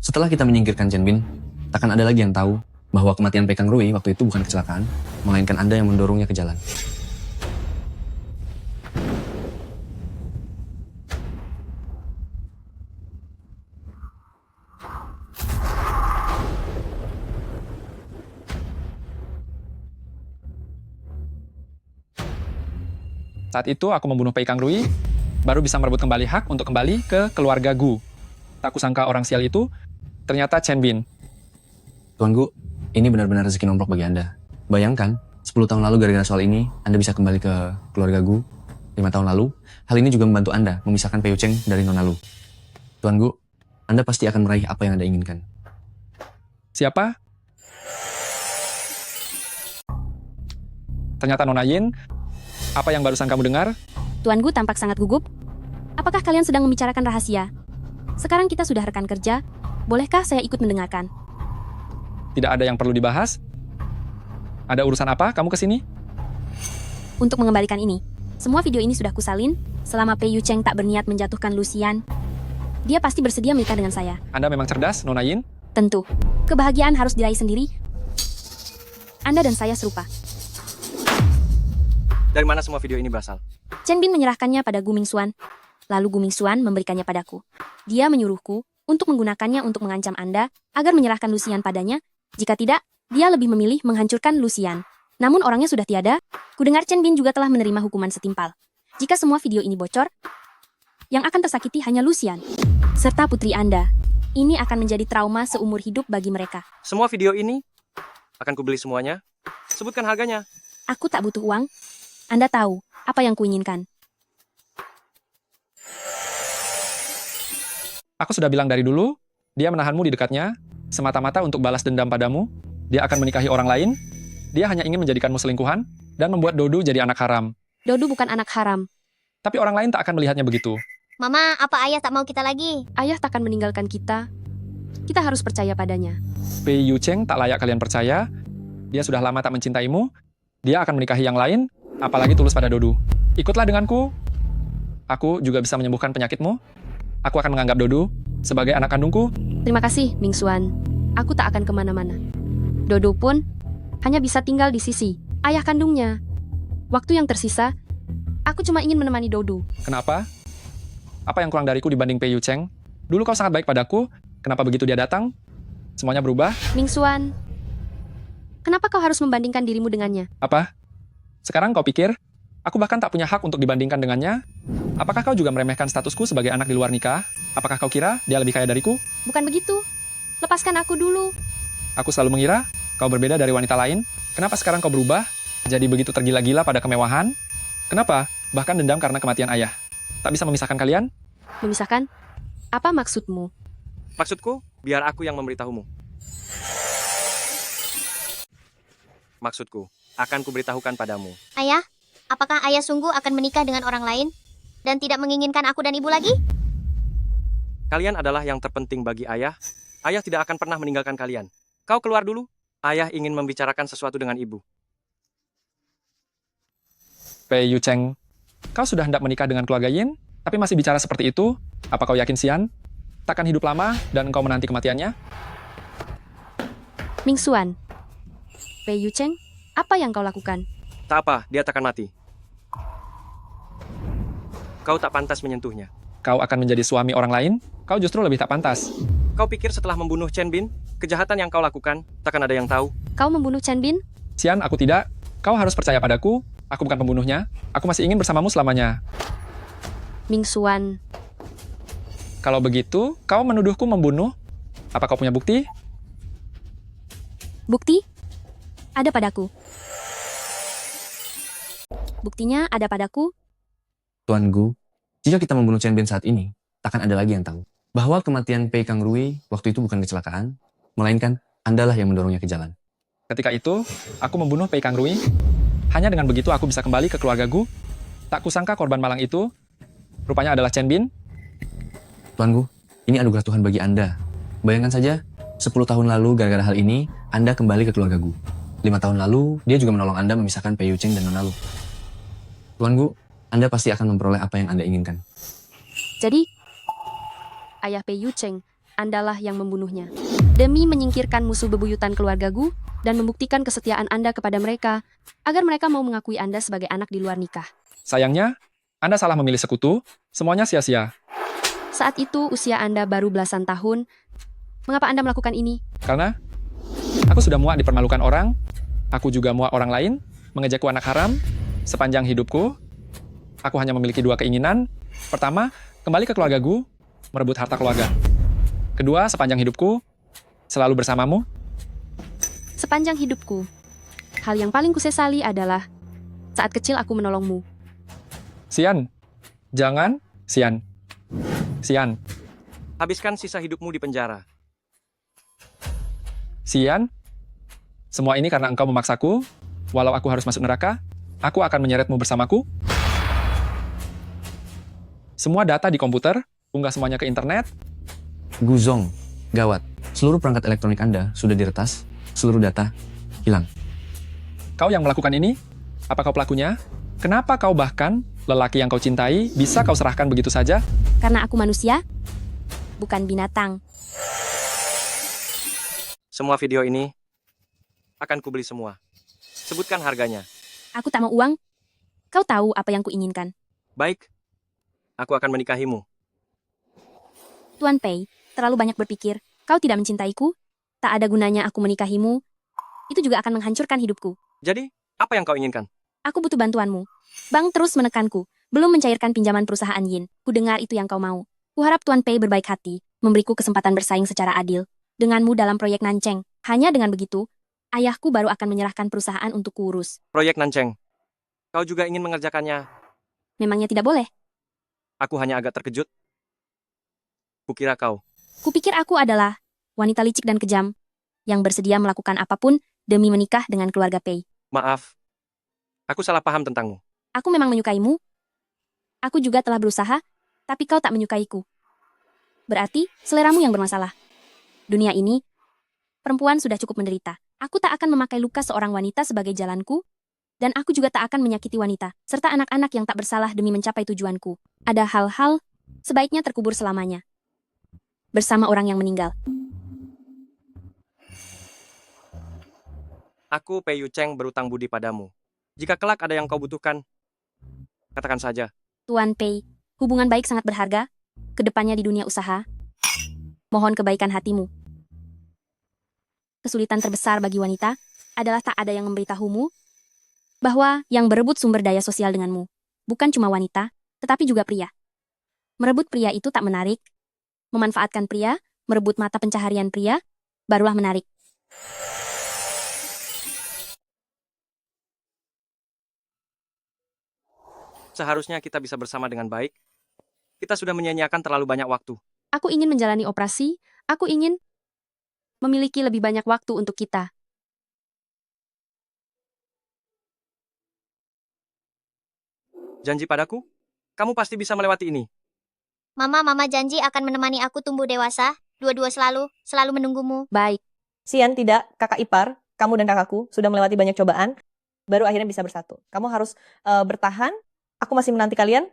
setelah kita menyingkirkan Chen Bin, takkan ada lagi yang tahu bahwa kematian Pei Kang Rui waktu itu bukan kecelakaan, melainkan Anda yang mendorongnya ke jalan. Saat itu aku membunuh Pei Kang Rui, baru bisa merebut kembali hak untuk kembali ke keluarga Gu. Tak kusangka orang sial itu ternyata Chen Bin. Tuan Gu, ini benar-benar rezeki nomplok bagi Anda. Bayangkan, 10 tahun lalu gara-gara soal ini, Anda bisa kembali ke keluarga Gu. 5 tahun lalu, hal ini juga membantu Anda memisahkan Pei Yucheng dari Nona Lu. Tuan Gu, Anda pasti akan meraih apa yang Anda inginkan. Siapa? Ternyata Nona Yin. Apa yang barusan kamu dengar? Tuan Gu tampak sangat gugup. Apakah kalian sedang membicarakan rahasia? Sekarang kita sudah rekan kerja. Bolehkah saya ikut mendengarkan? Tidak ada yang perlu dibahas? Ada urusan apa kamu kesini? Untuk mengembalikan ini, semua video ini sudah kusalin. Selama Pei Yucheng tak berniat menjatuhkan Lucian, dia pasti bersedia menikah dengan saya. Anda memang cerdas, Nona Yin? Tentu. Kebahagiaan harus diraih sendiri. Anda dan saya serupa. Dari mana semua video ini berasal? Chen Bin menyerahkannya pada Gu Mingxuan. Lalu Gu Mingxuan memberikannya padaku. Dia menyuruhku untuk menggunakannya untuk mengancam Anda agar menyerahkan Lucian padanya. Jika tidak, dia lebih memilih menghancurkan Lucian. Namun orangnya sudah tiada. Kudengar Chen Bin juga telah menerima hukuman setimpal. Jika semua video ini bocor, yang akan tersakiti hanya Lucian serta putri Anda. Ini akan menjadi trauma seumur hidup bagi mereka. Semua video ini akan kubeli semuanya. Sebutkan harganya. Aku tak butuh uang. Anda tahu apa yang kuinginkan. Aku sudah bilang dari dulu, dia menahanmu di dekatnya, semata-mata untuk balas dendam padamu. Dia akan menikahi orang lain. Dia hanya ingin menjadikanmu selingkuhan dan membuat Dodu jadi anak haram. Dodu bukan anak haram. Tapi orang lain tak akan melihatnya begitu. Mama, apa ayah tak mau kita lagi? Ayah takkan meninggalkan kita. Kita harus percaya padanya. Pei Yucheng tak layak kalian percaya. Dia sudah lama tak mencintaimu. Dia akan menikahi yang lain, apalagi tulus pada Dodu. Ikutlah denganku. Aku juga bisa menyembuhkan penyakitmu. Aku akan menganggap Dodu sebagai anak kandungku. Terima kasih, Ming Xuan. Aku tak akan kemana-mana. Dodo pun hanya bisa tinggal di sisi ayah kandungnya. Waktu yang tersisa, aku cuma ingin menemani Dodo. Kenapa? Apa yang kurang dariku dibanding Pei Yucheng? Dulu kau sangat baik padaku. Kenapa begitu dia datang? Semuanya berubah? Ming Xuan, kenapa kau harus membandingkan dirimu dengannya? Apa? Sekarang kau pikir, aku bahkan tak punya hak untuk dibandingkan dengannya? Apakah kau juga meremehkan statusku sebagai anak di luar nikah? Apakah kau kira dia lebih kaya dariku? Bukan begitu. Lepaskan aku dulu. Aku selalu mengira kau berbeda dari wanita lain. Kenapa sekarang kau berubah? Jadi begitu tergila-gila pada kemewahan? Kenapa? Bahkan dendam karena kematian ayah. Tak bisa memisahkan kalian? Memisahkan? Apa maksudmu? Maksudku, biar aku yang memberitahumu. Maksudku, akan kuberitahukan padamu. Ayah, apakah ayah sungguh akan menikah dengan orang lain? Dan tidak menginginkan aku dan ibu lagi? Kalian adalah yang terpenting bagi ayah. Ayah tidak akan pernah meninggalkan kalian. Kau keluar dulu. Ayah ingin membicarakan sesuatu dengan ibu. Pei Yucheng, kau sudah hendak menikah dengan keluarga Yin, tapi masih bicara seperti itu? Apa kau yakin Xian takkan hidup lama dan kau menanti kematiannya? Ming Xuan, Pei Yucheng, apa yang kau lakukan? Tak apa, dia takkan mati. Kau tak pantas menyentuhnya. Kau akan menjadi suami orang lain? Kau justru lebih tak pantas. Kau pikir setelah membunuh Chen Bin, kejahatan yang kau lakukan, takkan ada yang tahu? Kau membunuh Chen Bin? Xian, aku tidak. Kau harus percaya padaku. Aku bukan pembunuhnya. Aku masih ingin bersamamu selamanya. Ming Xuan, Kalau begitu, kau menuduhku membunuh? Apa kau punya bukti? bukti? Ada padaku. Buktinya ada padaku. Tuan Gu, jika kita membunuh Chen Bin saat ini, takkan ada lagi yang tahu bahwa kematian Pei Kang Rui waktu itu bukan kecelakaan, melainkan Andalah yang mendorongnya ke jalan. Ketika itu, aku membunuh Pei Kang Rui. Hanya dengan begitu aku bisa kembali ke keluarga Gu. Tak kusangka korban malang itu rupanya adalah Chen Bin. Tuan Gu, ini anugerah Tuhan bagi Anda. Bayangkan saja, 10 tahun lalu gara-gara hal ini, Anda kembali ke keluarga Gu. 5 tahun lalu, dia juga menolong Anda memisahkan Pei Yucheng dan Nona Lu. Tuan Gu, Anda pasti akan memperoleh apa yang Anda inginkan. Jadi, ayah Pei Yucheng, Andalah yang membunuhnya. Demi menyingkirkan musuh bebuyutan keluarga Gu dan membuktikan kesetiaan Anda kepada mereka, agar mereka mau mengakui Anda sebagai anak di luar nikah. Sayangnya, Anda salah memilih sekutu. Semuanya sia-sia. Saat itu usia Anda baru belasan tahun. Mengapa Anda melakukan ini? Karena aku sudah muak dipermalukan orang. Aku juga muak orang lain mengejekku anak haram. Sepanjang hidupku, aku hanya memiliki 2 keinginan. Pertama, kembali ke keluarga Gu, merebut harta keluarga. Kedua, sepanjang hidupku, selalu bersamamu. Sepanjang hidupku, hal yang paling kusesali adalah saat kecil aku menolongmu. Xian, jangan, Xian. Xian, Habiskan sisa hidupmu di penjara. Xian, semua ini karena engkau memaksaku. Walau aku harus masuk neraka, aku akan menyeretmu bersamaku. Semua data di komputer, unggah semuanya ke internet. Guzong, gawat. Seluruh perangkat elektronik Anda sudah diretas, seluruh data hilang. Kau yang melakukan ini? Apa kau pelakunya? Kenapa kau bahkan lelaki yang kau cintai bisa kau serahkan begitu saja? Karena aku manusia, bukan binatang. Semua video ini akan kubeli semua. Sebutkan harganya. Aku tak mau uang. Kau tahu apa yang kuinginkan. Baik, aku akan menikahimu. Tuan Pei, terlalu banyak berpikir. Kau tidak mencintaiku? Tak ada gunanya aku menikahimu. Itu juga akan menghancurkan hidupku. Jadi, apa yang kau inginkan? Aku butuh bantuanmu. Bank terus menekanku. Belum mencairkan pinjaman perusahaan Yin. Ku dengar itu yang kau mau. Kuharap Tuan Pei berbaik hati, memberiku kesempatan bersaing secara adil. Denganmu dalam proyek Nancheng. Hanya dengan begitu, ayahku baru akan menyerahkan perusahaan untuk kuurus. Proyek Nancheng. Kau juga ingin mengerjakannya? Memangnya tidak boleh? Aku hanya agak terkejut. Kukira kau. Kupikir aku adalah wanita licik dan kejam yang bersedia melakukan apapun demi menikah dengan keluarga Pei. Maaf. Aku salah paham tentangmu. Aku memang menyukaimu. Aku juga telah berusaha, tapi kau tak menyukaiku. Berarti, seleramu yang bermasalah. Dunia ini, perempuan sudah cukup menderita. Aku tak akan memakai luka seorang wanita sebagai jalanku, dan aku juga tak akan menyakiti wanita, serta anak-anak yang tak bersalah demi mencapai tujuanku. Ada hal-hal, sebaiknya terkubur selamanya. Bersama orang yang meninggal. Aku, Pei Yu Cheng, berutang budi padamu. Jika kelak ada yang kau butuhkan, katakan saja. Tuan Pei, hubungan baik sangat berharga, kedepannya di dunia usaha. Mohon kebaikan hatimu. Kesulitan terbesar bagi wanita adalah tak ada yang memberitahumu bahwa yang berebut sumber daya sosial denganmu bukan cuma wanita, tetapi juga pria. Merebut pria itu tak menarik. Memanfaatkan pria, merebut mata pencaharian pria, barulah menarik. Seharusnya kita bisa bersama dengan baik. Kita sudah menyia-nyiakan terlalu banyak waktu. Aku ingin menjalani operasi, aku ingin memiliki lebih banyak waktu untuk kita. Janji padaku, kamu pasti bisa melewati ini. Mama janji akan menemani aku tumbuh dewasa. Dua-dua selalu menunggumu. Baik. Sian, tidak, kakak ipar, kamu dan kakakku sudah melewati banyak cobaan, baru akhirnya bisa bersatu. Kamu harus bertahan, aku masih menanti kalian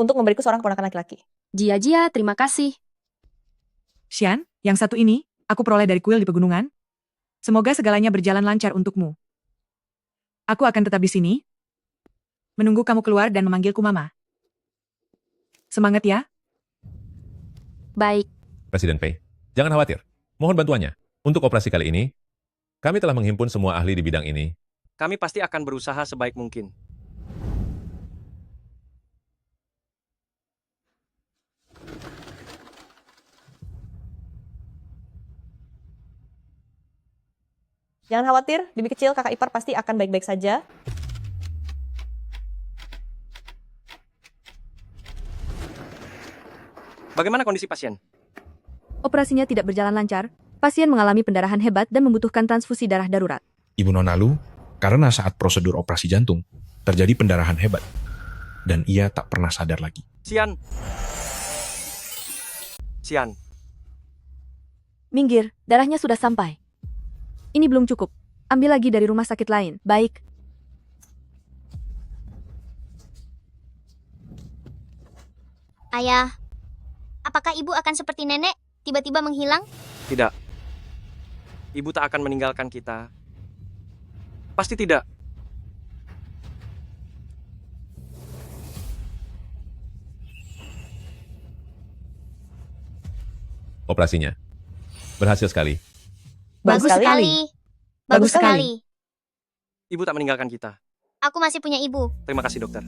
untuk memberiku seorang keponakan laki-laki. Jia, terima kasih. Xian, yang satu ini, aku peroleh dari kuil di pegunungan. Semoga segalanya berjalan lancar untukmu. Aku akan tetap di sini, menunggu kamu keluar dan memanggilku Mama. Semangat ya. Baik. Presiden Pei, jangan khawatir. Mohon bantuannya. Untuk operasi kali ini, kami telah menghimpun semua ahli di bidang ini. Kami pasti akan berusaha sebaik mungkin. Jangan khawatir, bibi kecil kakak ipar pasti akan baik-baik saja. Bagaimana kondisi pasien? Operasinya tidak berjalan lancar. Pasien mengalami pendarahan hebat dan membutuhkan transfusi darah darurat. Ibu Nonalu, karena saat prosedur operasi jantung, terjadi pendarahan hebat. Dan ia tak pernah sadar lagi. Xian. Minggir, darahnya sudah sampai. Ini belum cukup. Ambil lagi dari rumah sakit lain. Baik. Ayah, apakah ibu akan seperti nenek, tiba-tiba menghilang? Tidak. Ibu tak akan meninggalkan kita. Pasti tidak. Operasinya berhasil sekali. Bagus sekali. Bagus sekali. Ibu tak meninggalkan kita. Aku masih punya ibu. Terima kasih, dokter.